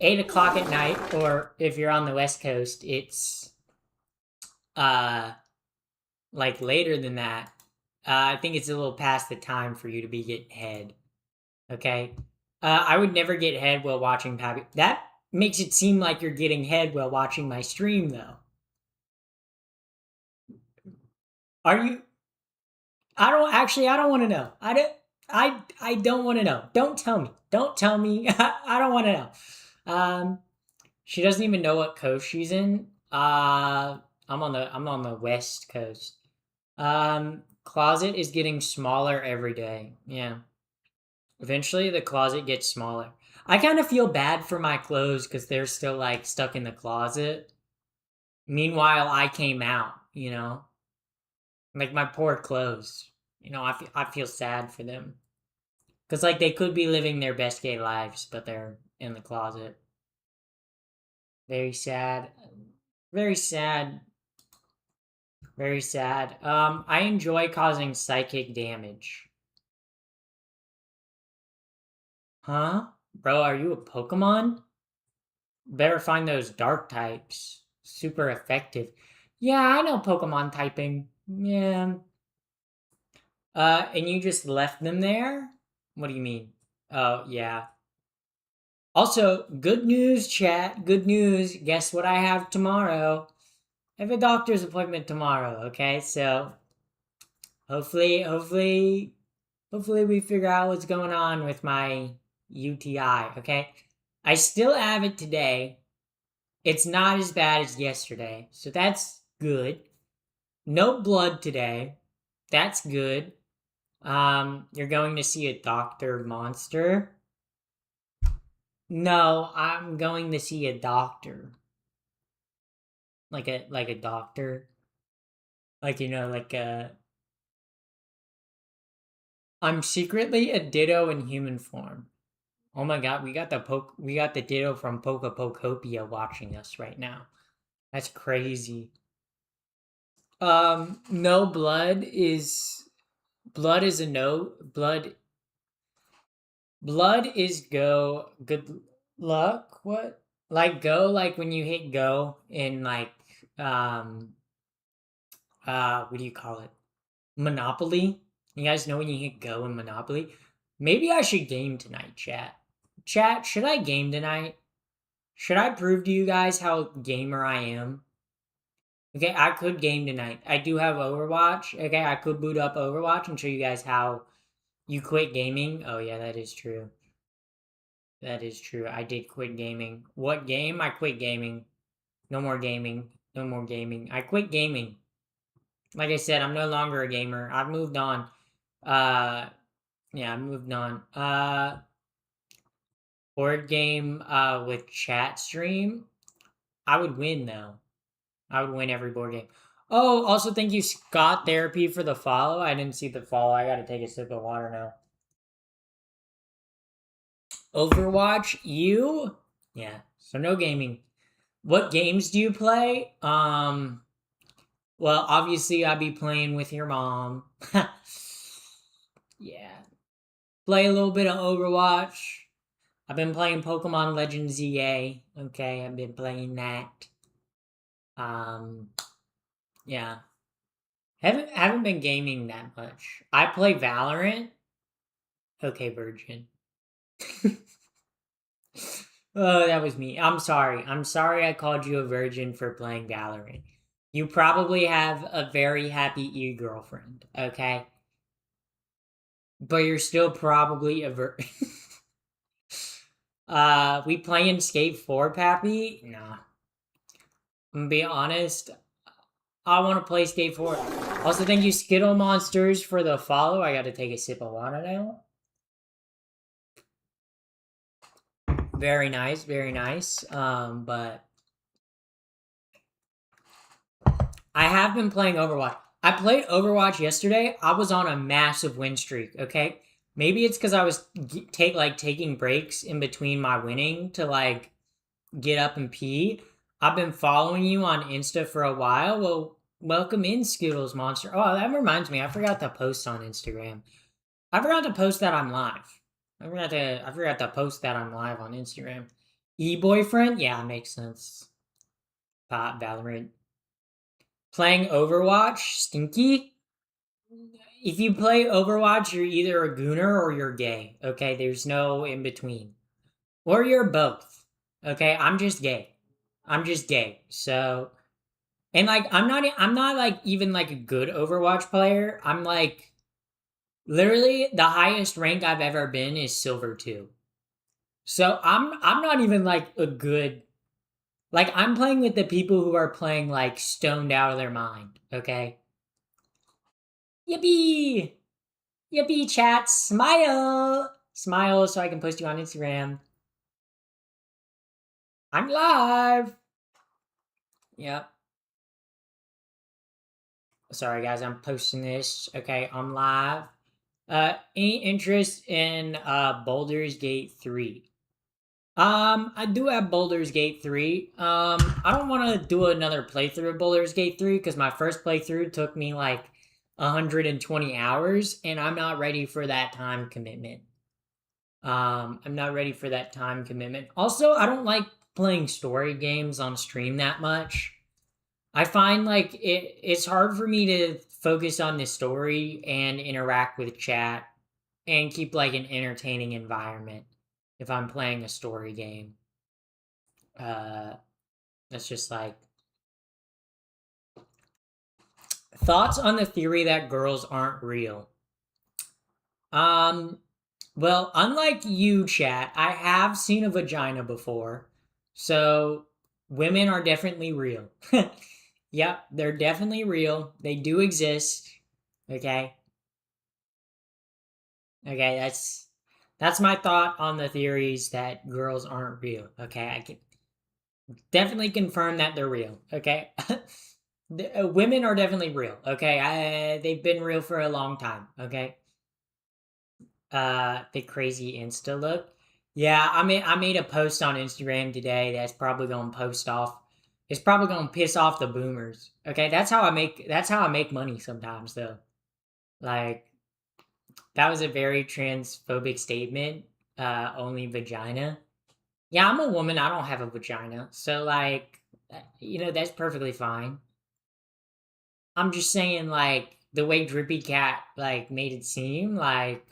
8 o'clock at night, or if you're on the West Coast, it's uh like later than that. I think it's a little past the time for you to be getting head. Okay, I would never get head while watching Pappy. That makes it seem like you're getting head while watching my stream, though. Are you? I don't want to know. I don't want to know. Don't tell me. Don't tell me. I don't want to know. She doesn't even know what coast she's in. I'm on the West Coast. Closet is getting smaller every day. Yeah. Eventually the closet gets smaller. I kind of feel bad for my clothes cuz they're still like stuck in the closet. Meanwhile, I came out, Like my poor clothes. I feel sad for them. Cuz like they could be living their best gay lives, but they're in the closet. Very sad. Very sad. Very sad. I enjoy causing psychic damage. Huh? Bro, are you a Pokemon? Better find those dark types. Super effective. Yeah, I know Pokemon typing. Yeah. And you just left them there? What do you mean? Oh, yeah. Also, good news, chat. Good news. Guess what I have tomorrow? I have a doctor's appointment tomorrow, okay? So hopefully we figure out what's going on with my UTI, okay? I still have it today. It's not as bad as yesterday. So Good. No blood today. That's good. You're going to see a doctor monster. No, I'm going to see a doctor. Like a doctor. Like like a I'm secretly a ditto in human form. Oh my god, we got the ditto from Pokopokopia watching us right now. That's crazy. No blood is a no. Blood is go. Good luck. What? Like go like when you hit go in um what do you call it? Monopoly. You guys know when you hit go in Monopoly? Maybe I should game tonight, chat. Chat, should I game tonight? Should I prove to you guys how gamer I am? Okay, I could game tonight. I do have Overwatch. Okay, I could boot up Overwatch and show you guys how you quit gaming. Oh yeah, that is true. That is true. I did quit gaming. What game? I quit gaming. No more gaming. No more gaming. I quit gaming. Like I said, I'm no longer a gamer. I've moved on. Uh yeah, I moved on. Board game with chat stream. I would win though. I would win every board game. Oh, also thank you, Scott Therapy, for the follow. I didn't see the follow. I gotta take a sip of water now. Overwatch, you? Yeah. So no gaming. What games do you play? Well, obviously I'd be playing with your mom. Yeah. Play a little bit of Overwatch. I've been playing Pokemon Legends ZA. Okay, I've been playing that. Um, yeah. Haven't been gaming that much. I play Valorant. Okay, Virgin. Oh, that was me. I'm sorry. I'm sorry I called you a virgin for playing Valorant. You probably have a very happy e-girlfriend, okay? But you're still probably a virgin. We playing Skate 4, Pappy? Nah. I'm gonna be honest. I want to play Skate 4. Also, thank you, Skittle Monsters, for the follow. I gotta take a sip of water now. Very nice, very nice. But I have been playing Overwatch. I played Overwatch yesterday. I was on a massive win streak. Okay, maybe it's because I was taking breaks in between my winning to get up and pee. I've been following you on Insta for a while. Well, welcome in, Skittles Monster. Oh, that reminds me. I forgot to post on Instagram. I forgot to post that I'm live. I forgot to post that I'm live on Instagram. E-boyfriend? Yeah, makes sense. Pop Valorant. Playing Overwatch? Stinky? If you play Overwatch, you're either a gooner or you're gay. Okay, there's no in between. Or you're both. Okay, I'm just gay. I'm just gay. So, and I'm not even a good Overwatch player. I'm literally the highest rank I've ever been is silver 2. So I'm not even a good, I'm playing with the people who are playing stoned out of their mind, okay? Yippee! Yippee chat, smile! Smile so I can post you on Instagram. I'm live! Yep. Sorry guys, I'm posting this. Okay, I'm live. Any interest in Baldur's Gate 3? I do have Baldur's Gate 3. I don't want to do another playthrough of Baldur's Gate 3 because my first playthrough took me 120 hours and I'm not ready for that time commitment. I'm not ready for that time commitment. Also, I don't like playing story games on stream that much. I find it's hard for me to focus on the story and interact with chat and keep an entertaining environment if I'm playing a story game. That's just thoughts on the theory that girls aren't real. Well, unlike you, chat, I have seen a vagina before, so women are definitely real. Yep, they're definitely real. They do exist. Okay. Okay, that's my thought on the theories that girls aren't real. Okay, I can definitely confirm that they're real. Okay. Women are definitely real. Okay, they've been real for a long time. Okay. The crazy Insta look. Yeah, I made a post on Instagram today that's probably gonna post off. It's probably gonna piss off the boomers. Okay, that's how I make money sometimes though. Like that was a very transphobic statement. Only vagina. Yeah, I'm a woman. I don't have a vagina, so like, that's perfectly fine. I'm just saying, like the way Drippy Cat like made it seem like.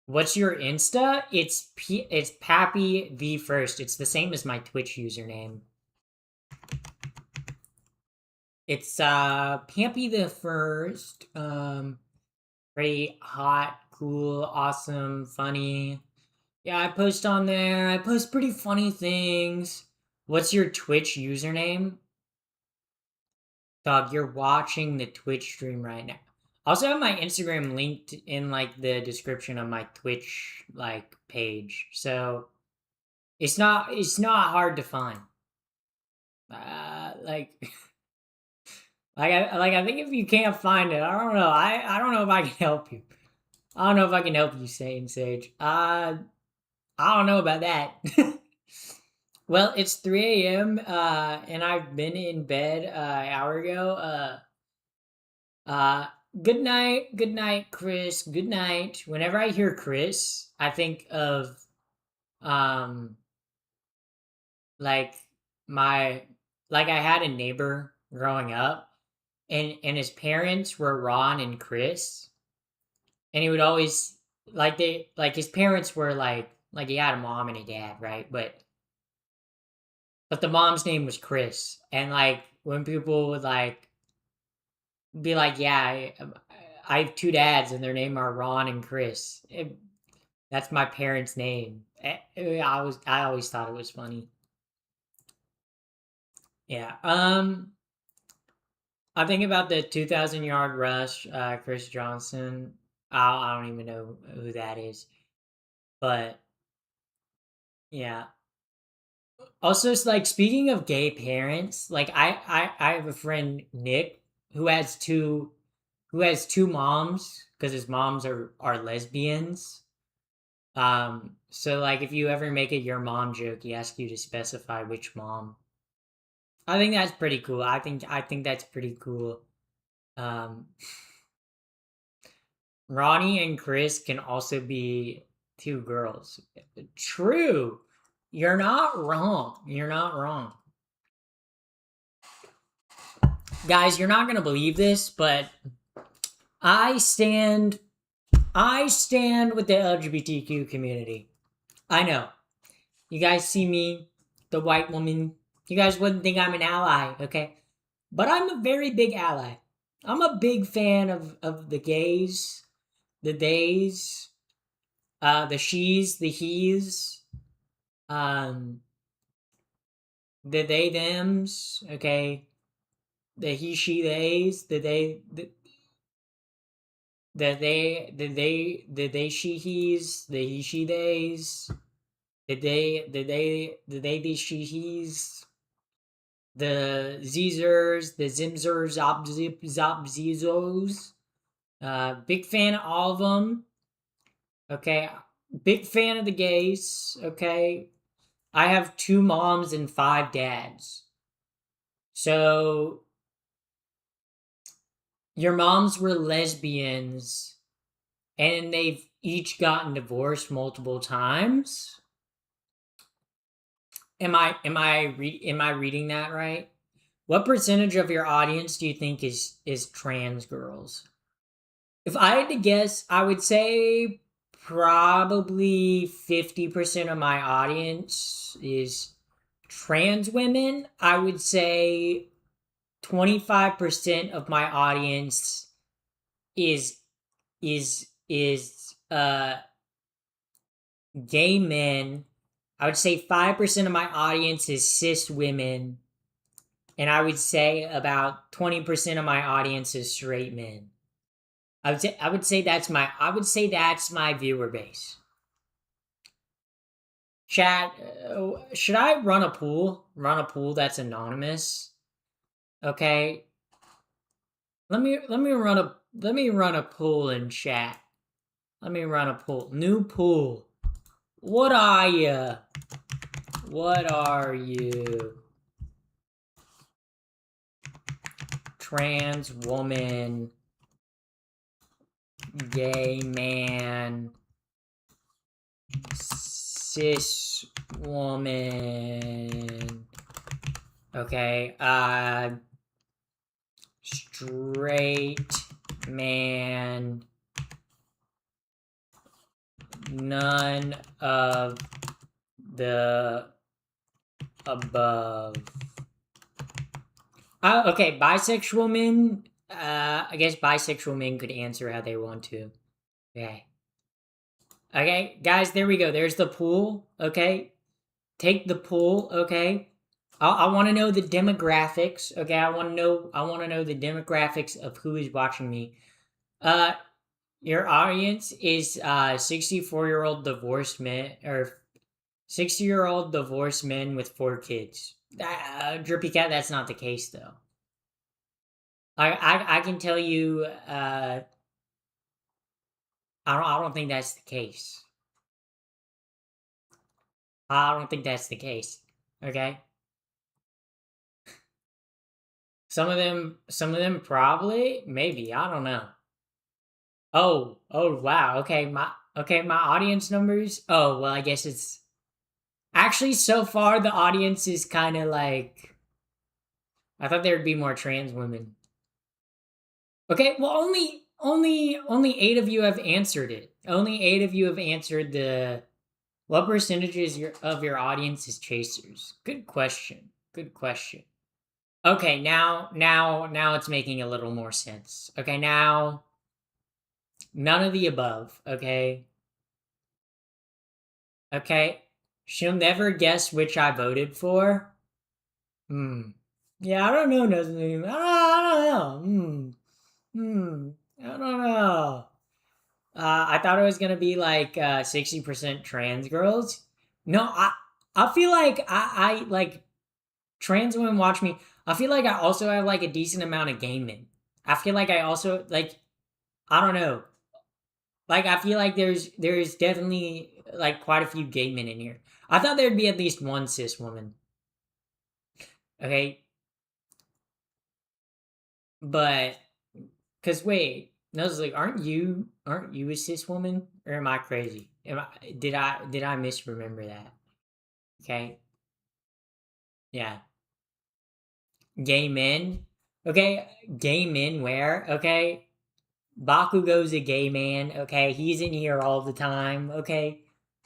What's your Insta? It's Pappy the First. It's the same as my Twitch username. It's Pappy the First. Pretty hot, cool, awesome, funny. Yeah, I post on there. I post pretty funny things. What's your Twitch username? Dog, you're watching the Twitch stream right now. I also have my Instagram linked in like the description of my Twitch like page. So it's not hard to find. Like I think if you can't find it, I don't know. I don't know if I can help you. I don't know if I can help you, Sane Sage. I don't know about that. Well, it's 3 a.m. And I've been in bed an hour ago. Uh, good night, Chris. Good night. Whenever I hear Chris, I think of um like my like I had a neighbor growing up, and his parents were Ron and Chris, and he would always like his parents were like he had a mom and a dad, right? But the mom's name was Chris, and like when people would like be like, yeah, I have two dads and their name are Ron and Chris. That's my parents' name. I always thought it was funny. Yeah. I think about the 2,000 yard rush, Chris Johnson. I don't even know who that is, but yeah. Also, it's like speaking of gay parents, like I have a friend Nick who has two moms because his moms are lesbians. So like if you ever make a your mom joke, he asks you to specify which mom. I think that's pretty cool. I think that's pretty cool. Um, Ronnie and Chris can also be two girls. True. You're not wrong. You're not wrong. Guys, you're not going to believe this, but I stand I stand with the LGBTQ community. I know. You guys see me, the white woman. You guys wouldn't think I'm an ally, okay? But I'm a very big ally. I'm a big fan of the gays, the theys, the she's, the he's, um, the they thems, okay, the he she theys, the they she he's, the he she theys, the they she he's, the zers, the zimzers, zop zip zop zizos. Big fan of all of them. Okay, big fan of the gays. Okay, I have two moms and five dads. So your moms were lesbians, and they've each gotten divorced multiple times. Am I reading that right? What percentage of your audience do you think is trans girls? If I had to guess, I would say probably 50% of my audience is trans women. I would say 25% of my audience is is gay men. I would say 5% of my audience is cis women, and I would say about 20% of my audience is straight men. I would say that's my viewer base. Chat, should I run a pool? Run a pool that's anonymous? Okay. Let me run a pool in chat. Let me run a pool. New pool. What are you? What are you? Trans woman, gay man, cis woman. Okay, straight man, none of the above. Okay, bisexual men. I guess bisexual men could answer how they want to. Okay. Okay, guys, there we go. There's the pool. Okay. Take the pool. Okay. I want to know the demographics. Okay, I want to know the demographics of who is watching me. Uh, your audience is 64-year-old divorced men or 60-year-old divorced men with 4 kids. Drippy Cat, that's not the case though. I can tell you. I don't think that's the case. I don't think that's the case. Okay. Some of them probably, maybe, I don't know. Oh wow. Okay, my audience numbers. Oh, well, I guess it's actually so far the audience is kind of like I thought there'd be more trans women. Okay, well only 8 of you have answered it. Only 8 of you have answered the what percentage of your audience is chasers? Good question. Good question. Okay, now it's making a little more sense. Okay, now none of the above, okay? Okay. She'll never guess which I voted for. Hmm. Yeah, I don't know nothing. I don't know. I don't know. I thought it was gonna be like 60% trans girls. No, I feel like I like trans women watch me. I feel like I also have like a decent amount of gay men. I feel like I also like I don't know. Like I feel like there's definitely like quite a few gay men in here. I thought there'd be at least one cis woman. Okay, but cause wait, no, it's like aren't you a cis woman or am I crazy? Did I misremember that? Okay, yeah, gay men. Okay, gay men where? Okay, Bakugo's a gay man. Okay, he's in here all the time. Okay,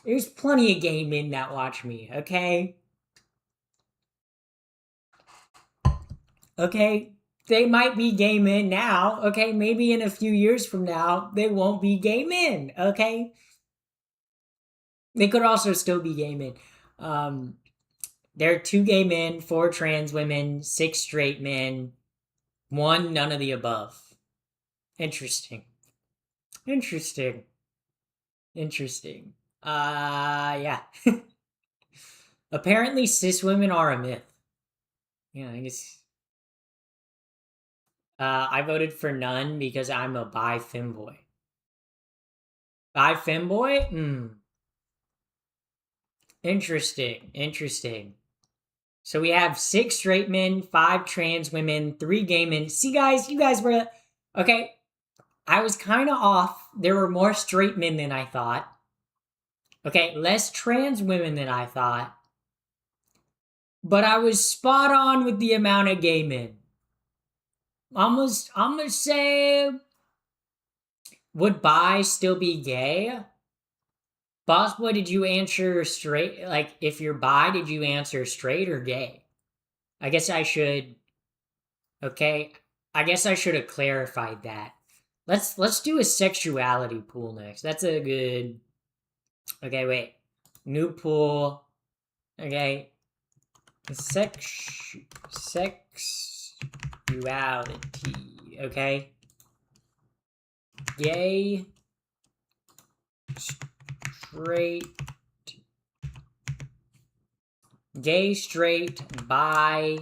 there's plenty of gay men that watch me. Okay. Okay, they might be gay men now. Okay, maybe in a few years from now, they won't be gay men. Okay, they could also still be gay men. Um, there are 2 gay men, 4 trans women, 6 straight men, 1 none of the above. Interesting. Interesting. Interesting. Yeah. Apparently, cis women are a myth. Yeah, I guess. I voted for none because I'm a bi femboy. Bi femboy? Hmm. Interesting. Interesting. So we have 6 straight men, 5 trans women, 3 gay men. See, guys, you guys were okay. I was kind of off. There were more straight men than I thought. Okay, less trans women than I thought. But I was spot on with the amount of gay men. I'm gonna say, would bi still be gay? Boss boy, did you answer straight? Like, if you're bi, did you answer straight or gay? I guess I should. Okay, I guess I should have clarified that. Let's do a sexuality pool next. That's a good. Okay, wait. New pool. Okay. Sexuality, okay? Gay, straight, bi,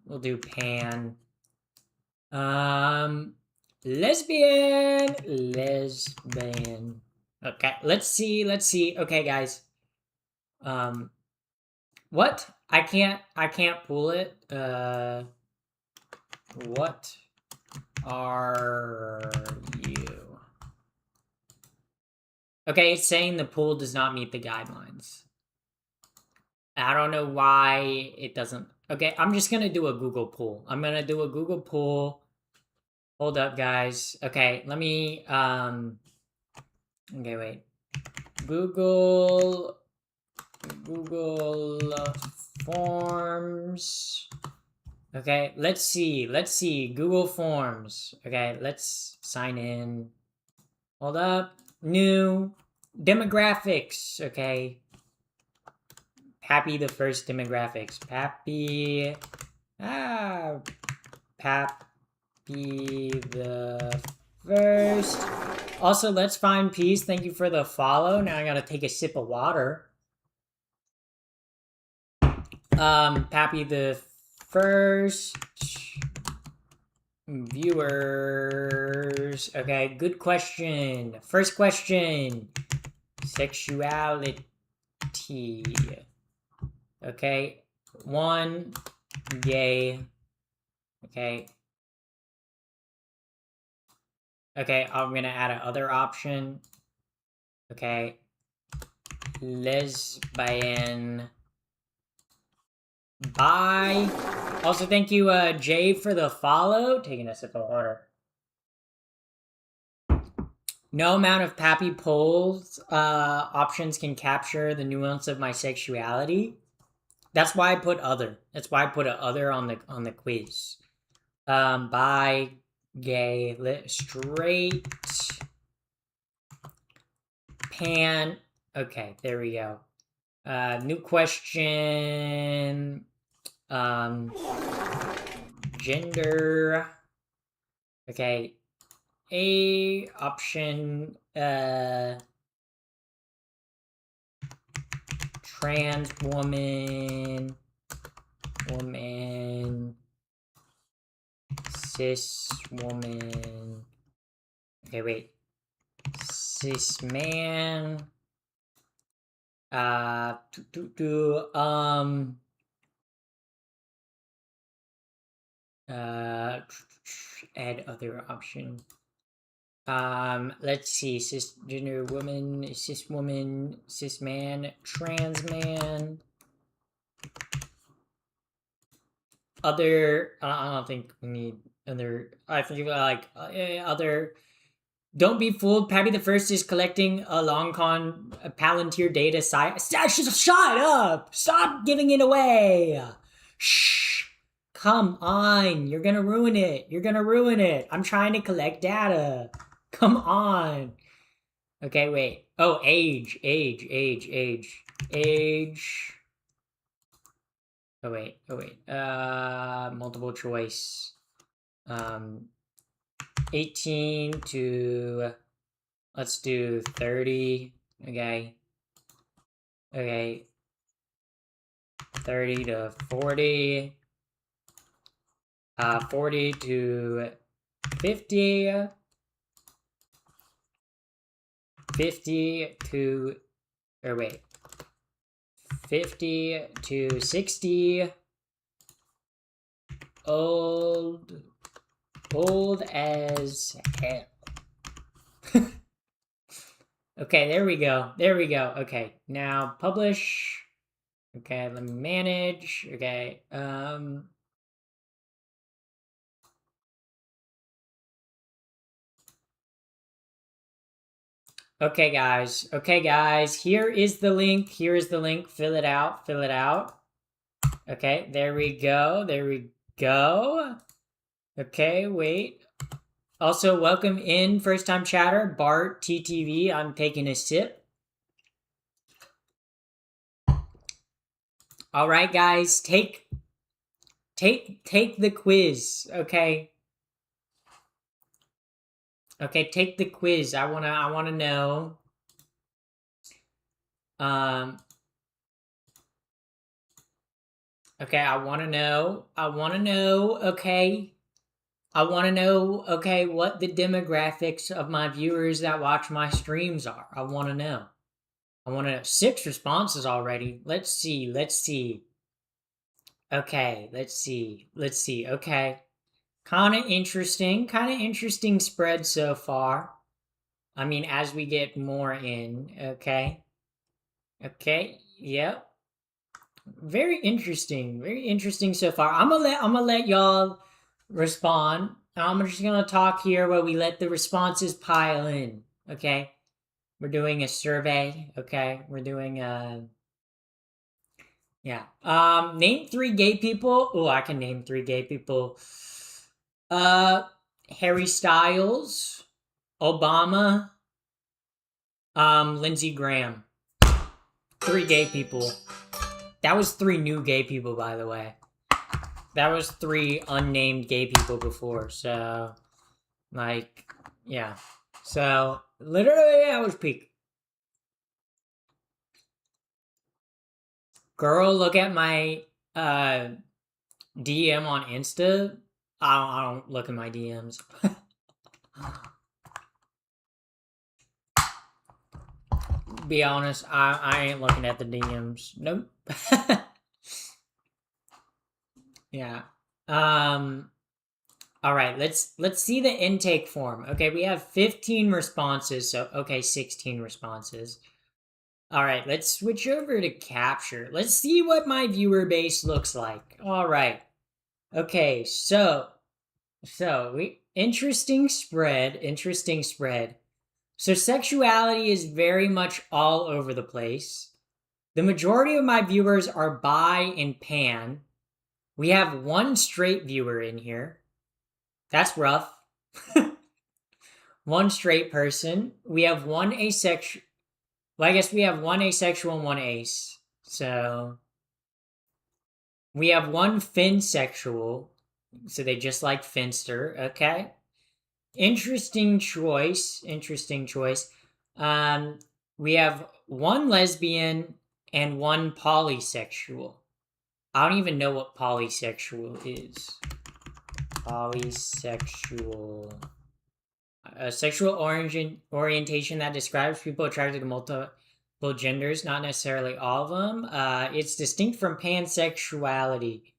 we'll do pan. Lesbian. Okay, let's see. Okay, guys. What? I can't pull it. What are you? Okay, it's saying the pool does not meet the guidelines. I don't know why it doesn't. Okay, I'm just gonna do a Google poll. I'm gonna do a Google poll. Hold up, guys. Okay, let me, okay, wait. Google Forms. Okay, let's see. Google Forms. Okay, let's sign in. Hold up. New demographics. Okay. Pappy the first demographics. Pappy the first. Also, let's find peace. Thank you for the follow. Now I gotta take a sip of water. Pappy the first viewers. Okay, good question. First question. Sexuality. Okay. 1, gay. Okay. Okay, I'm gonna add another option. Okay. Lesbian. Bye. Also, thank you, Jay, for the follow. Taking a sip of water. No amount of Pappy polls options can capture the nuance of my sexuality. That's why I put other. That's why I put a other on the quiz. Bi, gay, straight, pan. Okay, there we go. New question. Gender. Okay. A option. Trans woman. Cis woman. Okay, wait. Cis man. Add other option. Let's see. Cisgender woman, cis woman, cis man, trans man. Other. I don't think we need other. I think like other. Don't be fooled. Pappy the First is collecting a long con Palantir data. Shut up! Stop giving it away! Shh! Come on! You're gonna ruin it. I'm trying to collect data. Come on. Okay, wait. Oh, age. Oh wait. Multiple choice. 18 to, let's do 30. Okay. 30 to 40. 40 to 50. 50 to, 50 to 60. Old as hell. Okay, there we go. Okay, now publish. Okay, let me manage. Okay, Okay, guys. Here is the link. Fill it out. Okay, there we go. Okay, wait. Also, welcome in first time chatter, Bart TTV. I'm taking a sip. All right, guys, take the quiz, okay? Okay, take the quiz. I wanna know. Um, okay, I wanna know. I wanna know, okay? I wanna know, okay, what the demographics of my viewers that watch my streams are. I wanna know. I wanna know. 6 responses already. Let's see, let's see. Okay, let's see. Let's see. Okay. Kind of interesting spread so far. I mean, as we get more in, okay. Okay, yep. Very interesting so far. I'm gonna let y'all respond. I'm just gonna talk here while we let the responses pile in. Okay, we're doing a survey. Okay, we're doing yeah. Name 3 gay people. Oh, I can name 3 gay people. Uh, Harry Styles, Obama, Lindsey Graham. 3 gay people. That was 3 new gay people, by the way. That was 3 unnamed gay people before. So, like, yeah. So, literally, I was peak. Girl, look at my DM on Insta. I don't look at my DMs. Be honest, I ain't looking at the DMs. Nope. Yeah. All right, let's see the intake form. Okay, we have 15 responses, so okay, 16 responses. All right, let's switch over to capture. Let's see what my viewer base looks like. All right. Okay, we interesting spread. So sexuality is very much all over the place. The majority of my viewers are bi and pan. We have 1 straight viewer in here. That's rough. 1 straight person. We have 1 asexual. Well, I guess we have 1 asexual and 1 ace. So we have 1 finsexual. So they just like Finster. Okay. Interesting choice. Interesting choice. Um, we have 1 lesbian and 1 polysexual. I don't even know what polysexual is. Polysexual. A sexual orientation that describes people attracted to multiple genders, not necessarily all of them. It's distinct from pansexuality.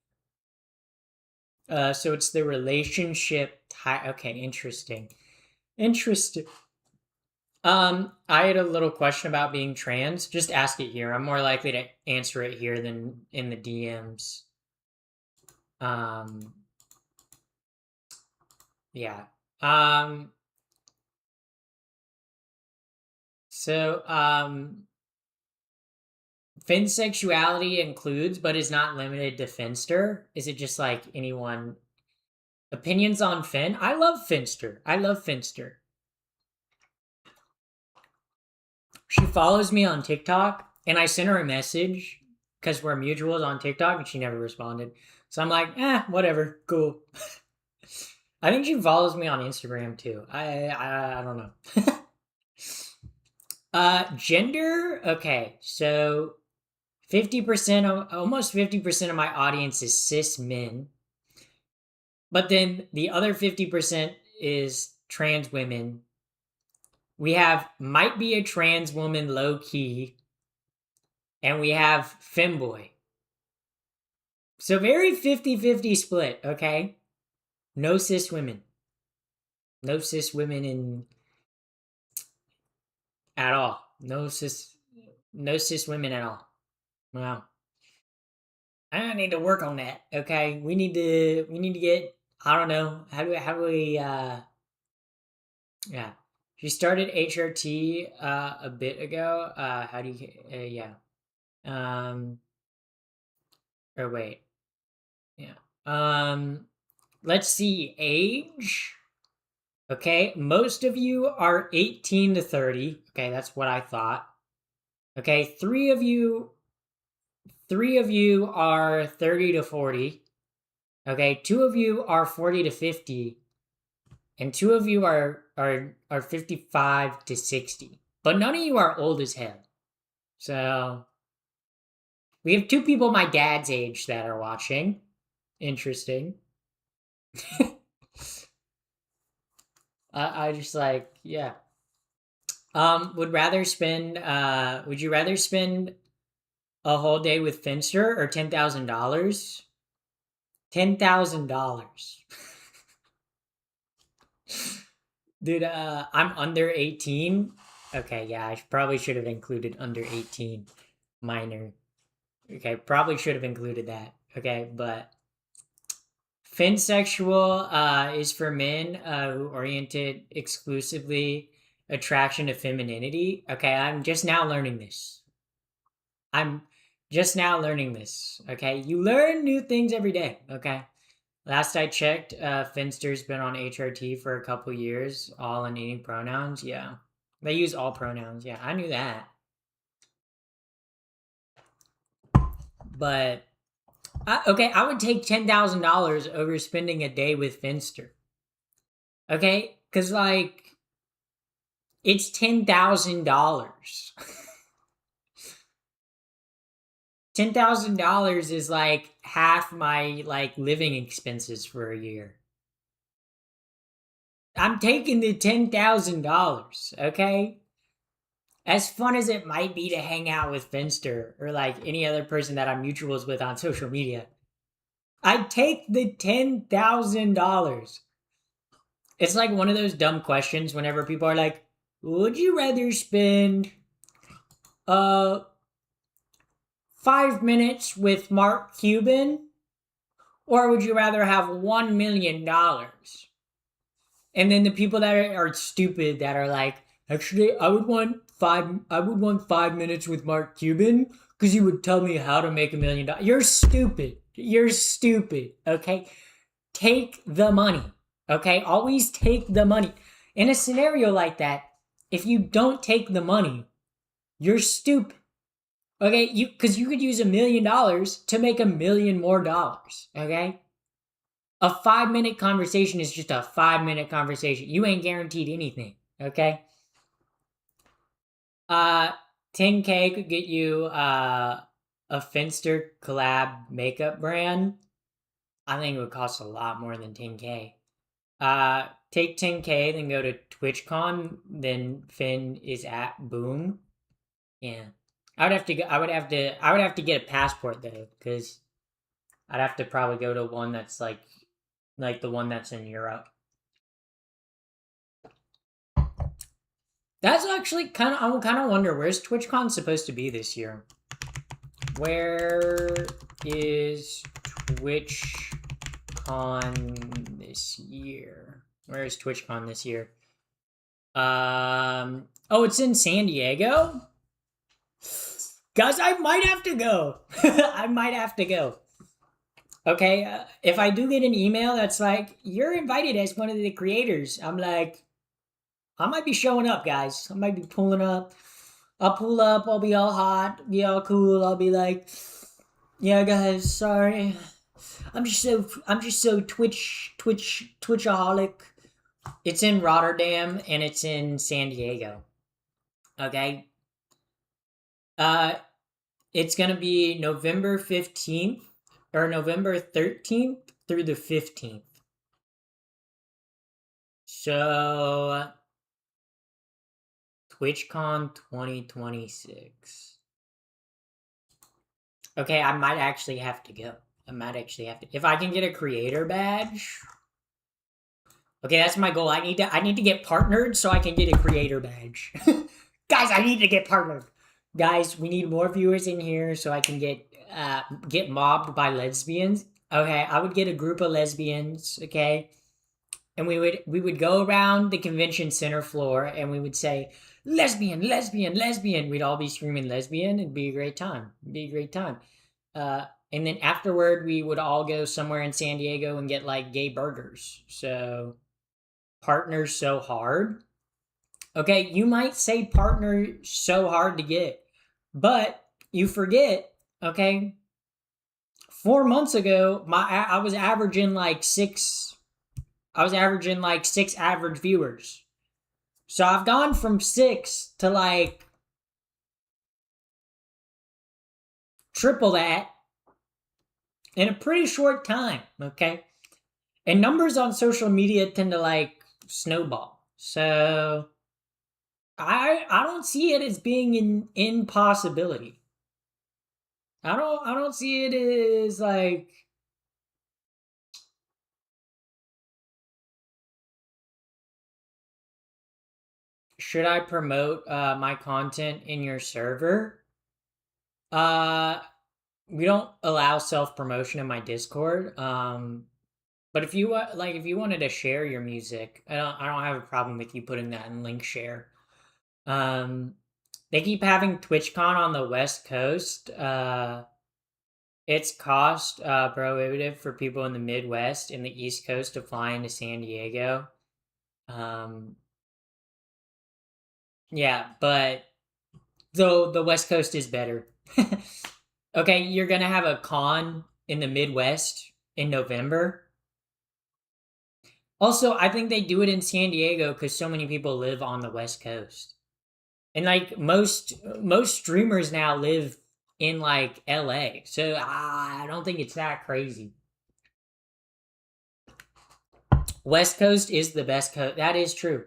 So it's the relationship type. Okay, interesting. Interesting. I had a little question about being trans. Just ask it here. I'm more likely to answer it here than in the DMs. Um, yeah. So, finsexuality includes, but is not limited to Finster. Is it just like anyone? Opinions on Finn? I love Finster. I love Finster. She follows me on TikTok, and I sent her a message because we're mutuals on TikTok, and she never responded. So I'm like, whatever, cool. I think she follows me on Instagram too. I don't know. Gender. Okay, so 50%, almost 50% of my audience is cis men, but then the other 50% is trans women. We have might be a trans woman low key, and we have femboy. So very 50-50 split, okay? No cis women. No cis women in at all. No cis women at all. Wow. I need to work on that, okay? We need to get, I don't know, how do we yeah. She started HRT a bit ago. How do you yeah. Um or wait. Yeah. Let's see, age. Okay, most of you are 18 to 30. Okay, that's what I thought. Okay, 3 of you three of you are 30 to 40. Okay, two of you are 40 to 50, and two of you are 55 to 60. But none of you are old as hell. So we have two people my dad's age that are watching. Interesting. I just like, yeah. Would you rather spend a whole day with Finster or $10,000? $10,000. Dude, I'm under 18. Okay, yeah, I probably should have included under 18 minor. Okay, probably should have included that. Okay, but finsexual is for men who oriented exclusively attraction to femininity. Okay, I'm just now learning this. I'm just now learning this. Okay, you learn new things every day. Okay, last I checked, Finster's been on HRT for a couple years, all in eating pronouns. Yeah, they use all pronouns. Yeah, I knew that. But okay, I would take $10,000 over spending a day with Finster. Okay, because like it's $10,000. $10,000 is like half my like living expenses for a year. I'm taking the $10,000. Okay, as fun as it might be to hang out with Finster or like any other person that I'm mutuals with on social media, I take the $10,000. It's like one of those dumb questions whenever people are like, would you rather spend uh 5 minutes with Mark Cuban, or would you rather have $1 million? And then the people that are stupid that are like, actually, I would want 5 minutes with Mark Cuban because he would tell me how to make $1 million. You're stupid. You're stupid. Okay, take the money. Okay, always take the money. In a scenario like that, if you don't take the money, you're stupid. Okay, because you could use $1 million to make $1 million more dollars. Okay, a 5 minute conversation is just a 5 minute conversation. You ain't guaranteed anything. Okay. Uh, 10K could get you a Finster collab makeup brand. I think it would cost a lot more than 10K. Take 10K, then go to TwitchCon. Then Finn is at Boom. Yeah, I would have to go. I would have to get a passport though, because I'd have to probably go to one that's like the one that's in Europe. That's actually I kind of wonder where's TwitchCon supposed to be this year. Where is TwitchCon this year? Where is TwitchCon this year? Oh, it's in San Diego. Guys, I might have to go. I might have to go. Okay, if I do get an email that's like, you're invited as one of the creators, I'm like, I might be showing up, guys. I might be pulling up. I'll pull up, I'll be all hot, be all cool, I'll be like, yeah guys, sorry. I'm just so Twitchaholic. It's in Rotterdam and it's in San Diego. Okay. It's gonna be November 15th or November 13th through the 15th. So TwitchCon 2026. Okay, I might actually have to go. I might actually have to. If I can get a creator badge. Okay, that's my goal. I need to get partnered so I can get a creator badge. Guys, I need to get partnered. Guys, we need more viewers in here so I can get mobbed by lesbians. Okay, I would get a group of lesbians, okay? And we would go around the convention center floor and we would say, lesbian, lesbian, lesbian. We'd all be screaming lesbian. It'd be a great time. It'd be a great time. And then afterward, we would all go somewhere in San Diego and get like gay burgers. So, partners so hard. Okay, you might say partner so hard to get, but you forget Okay, 4 months ago, I was averaging like six. I was averaging like six average viewers. So I've gone from six to like triple that in a pretty short time. Okay, and numbers on social media tend to like snowball. So I don't see it as being an impossibility. I don't see it as like, should I promote my content in your server? Uh we don't allow self promotion in my Discord. But if you like, if you wanted to share your music, I don't have a problem with you putting that in link share. Um, they keep having TwitchCon on the West Coast. It's cost prohibitive for people in the Midwest and the East Coast to fly into San Diego. Um, yeah, but though the West Coast is better. Okay, you're gonna have a con in the Midwest in November. Also, I think they do it in San Diego because so many people live on the West Coast, and like most streamers now live in like LA. So I don't think it's that crazy. West Coast is the best coast. That is true.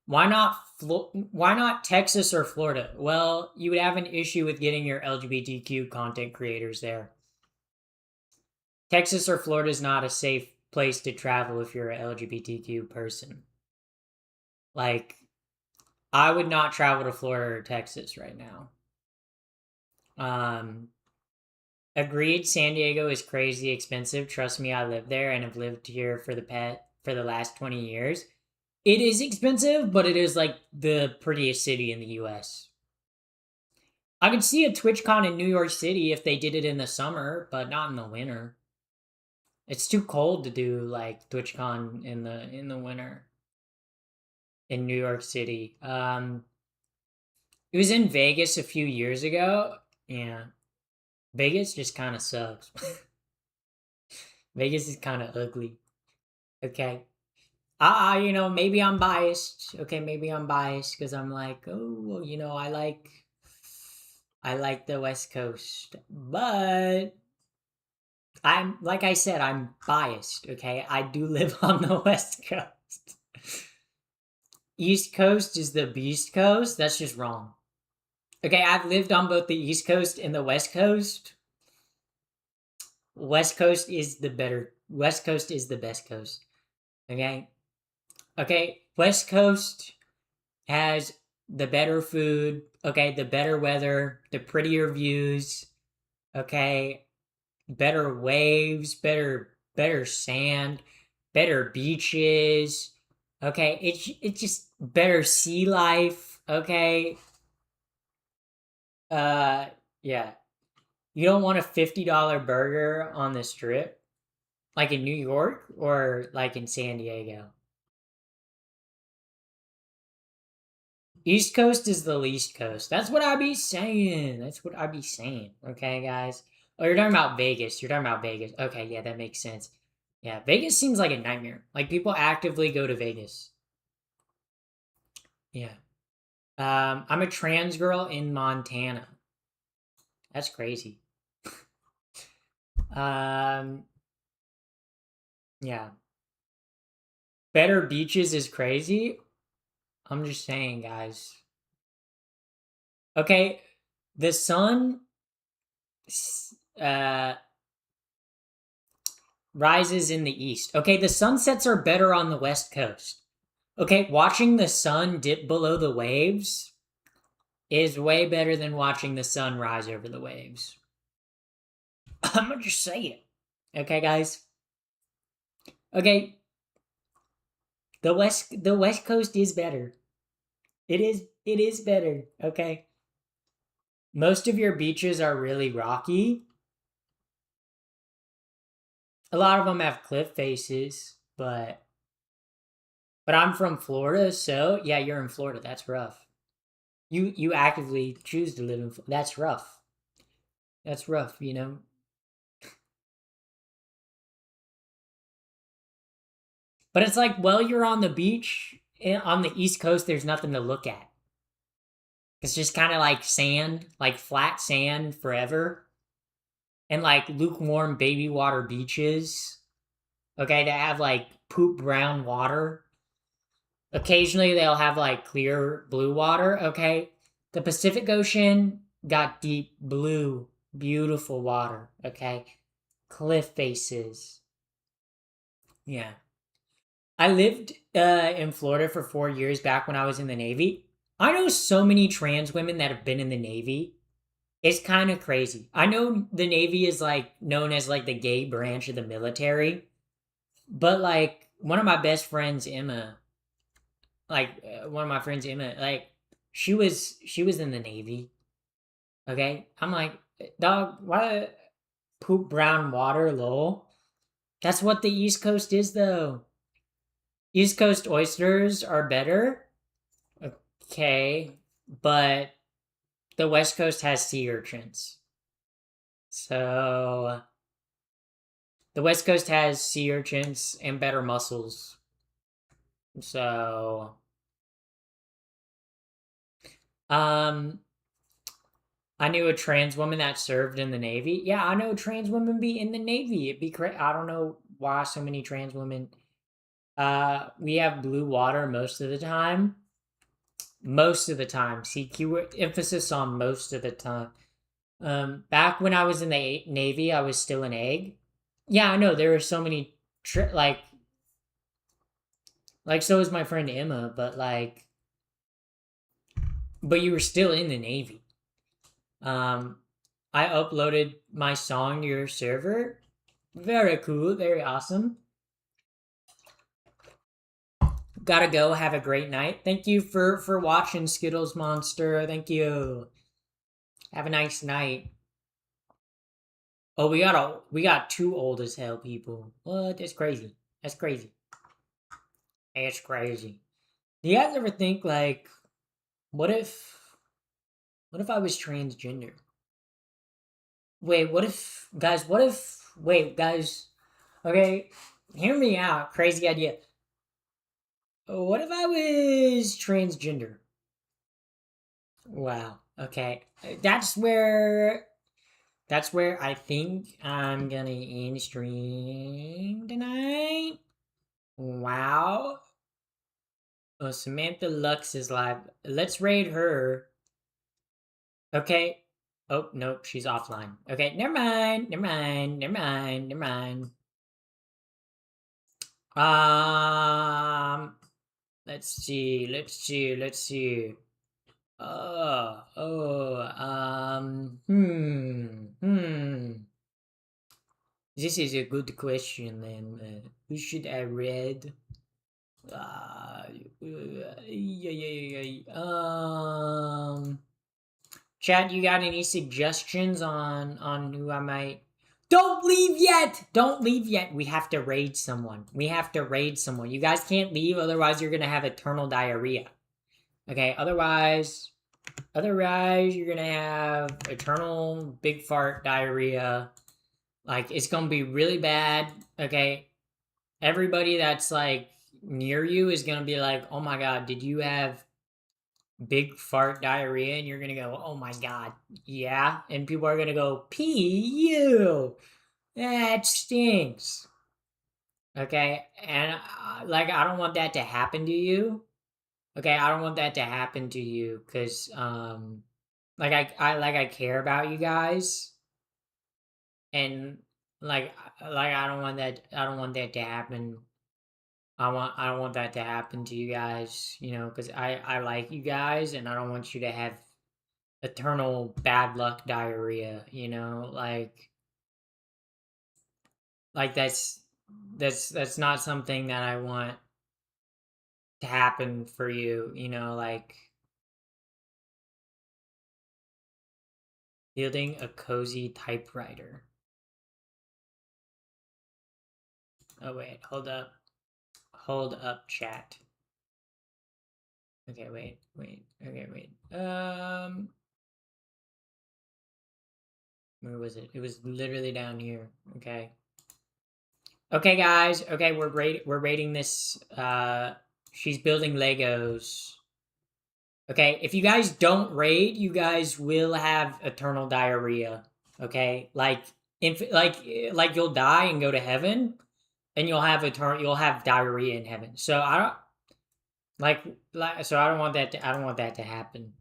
Why not? Why not Texas or Florida? Well, you would have an issue with getting your LGBTQ content creators there. Texas or Florida is not a safe place to travel if you're an LGBTQ person. Like, I would not travel to Florida or Texas right now. Um, Agreed. San Diego is crazy expensive. Trust me, I live there and have lived here for the last 20 years. It is expensive, but it is like the prettiest city in the U.S. I could see a TwitchCon in New York City if they did it in the summer, but not in the winter. It's too cold to do like TwitchCon in the winter in New York City. It was in Vegas a few years ago. Yeah, Vegas just kind of sucks. Vegas is kind of ugly. Okay. Maybe I'm biased. Okay, maybe I'm biased because I'm like, oh, well, I like the West Coast, but I'm like I said, I'm biased. Okay, I do live on the West Coast. East Coast is the Beast Coast. That's just wrong. Okay, I've lived on both the East Coast and the West Coast. West Coast is the better. West Coast is the best coast. Okay. Okay. West Coast has the better food. Okay, the better weather, the prettier views. Okay, better waves, better sand, better beaches. Okay, it's just better sea life. Okay, uh, yeah. You don't want a $50 burger on the strip, like in New York or like in San Diego. East Coast is the least coast. That's what I be saying. That's what I be saying. Okay, guys. Oh, you're talking about Vegas. You're talking about Vegas. Okay, yeah, that makes sense. Yeah, Vegas seems like a nightmare. Like people actively go to Vegas. Yeah. I'm a trans girl in Montana. That's crazy. Um, yeah. Better beaches is crazy. I'm just saying, guys. Okay, the sun uh rises in the east. Okay, the sunsets are better on the west coast. Okay, watching the sun dip below the waves is way better than watching the sun rise over the waves. I'm gonna just say it. Okay, guys. Okay, the west coast is better. It is better. Okay. Most of your beaches are really rocky. A lot of them have cliff faces, but I'm from Florida, so yeah, you're in Florida. That's rough. You actively choose to live in. That's rough. That's rough, you know. But it's like, well, you're on the beach on the East Coast. There's nothing to look at. It's just kind of like sand, like flat sand forever, and like lukewarm baby water beaches. Okay, that have like poop brown water. Occasionally, they'll have like clear blue water. Okay, the Pacific Ocean got deep blue, beautiful water. Okay, cliff faces. Yeah. I lived in Florida for 4 years back when I was in the Navy. I know so many trans women that have been in the Navy. It's kind of crazy. I know the Navy is like known as like the gay branch of the military, but like one of my best friends, Emma, like one of my friends, Emma, like she was in the Navy. Okay, I'm like, dog, why poop brown water, lol? That's what the East Coast is, though. East Coast oysters are better. Okay, but the West Coast has sea urchins. So the West Coast has sea urchins and better mussels. So um I knew a trans woman that served in the Navy. Yeah, I know trans women be in the Navy. It'd be great. I don't know why so many trans women. We have blue water most of the time. Most of the time. See, keyword emphasis on most of the time. Back when I was in the Navy, I was still an egg. Yeah, I know there were so many like so is my friend Emma, but you were still in the Navy. Um, I uploaded my song to your server. Very cool, very awesome. Gotta go. Have a great night. Thank you for watching, Skittles Monster. Thank you. Have a nice night. Oh, we got two old as hell people. What? That's crazy. That's crazy. That's crazy. Do you guys ever think like, what if what if I was transgender? Wait, what if guys? What if wait, guys? Okay, hear me out. Crazy idea. What if I was transgender? Wow. Okay. That's where I think I'm gonna end stream tonight. Wow. Oh, Samantha Lux is live. Let's raid her. Okay. Oh, nope, she's offline. Okay, never mind. Never mind. Never mind. Never mind. Um, let's see. Let's see. Let's see. This is a good question, then. Who should I read? Yeah, yeah, yeah. Chat, you got any suggestions on who I might? Don't leave yet! Don't leave yet. We have to raid someone. We have to raid someone. You guys can't leave, otherwise you're gonna have eternal diarrhea. Okay, otherwise you're gonna have eternal big fart diarrhea. Like it's gonna be really bad. Okay, everybody that's like near you is gonna be like, "Oh my god, did you have big fart diarrhea?" And you're gonna go, "Oh my god, yeah." And people are gonna go, "P.U. That stinks." Okay, and like I don't want that to happen to you. Okay, I don't want that to happen to you because like I care about you guys, and like I don't want that to happen. I don't want that to happen to you guys, because I like you guys, and I don't want you to have eternal bad luck diarrhea. Like that's not something that I want to happen for you. Like building a cozy typewriter. Oh wait, hold up, chat. Okay, wait. Okay, wait. Where was it? It was literally down here. Okay. Okay, guys. Okay, we're rating this. She's building Legos. Okay, if you guys don't raid, you guys will have eternal diarrhea. Okay, like you'll die and go to heaven, and you'll have diarrhea in heaven. So I don't so I don't want that to I don't want that to happen.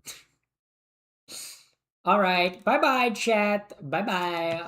All right, bye bye, chat. Bye bye.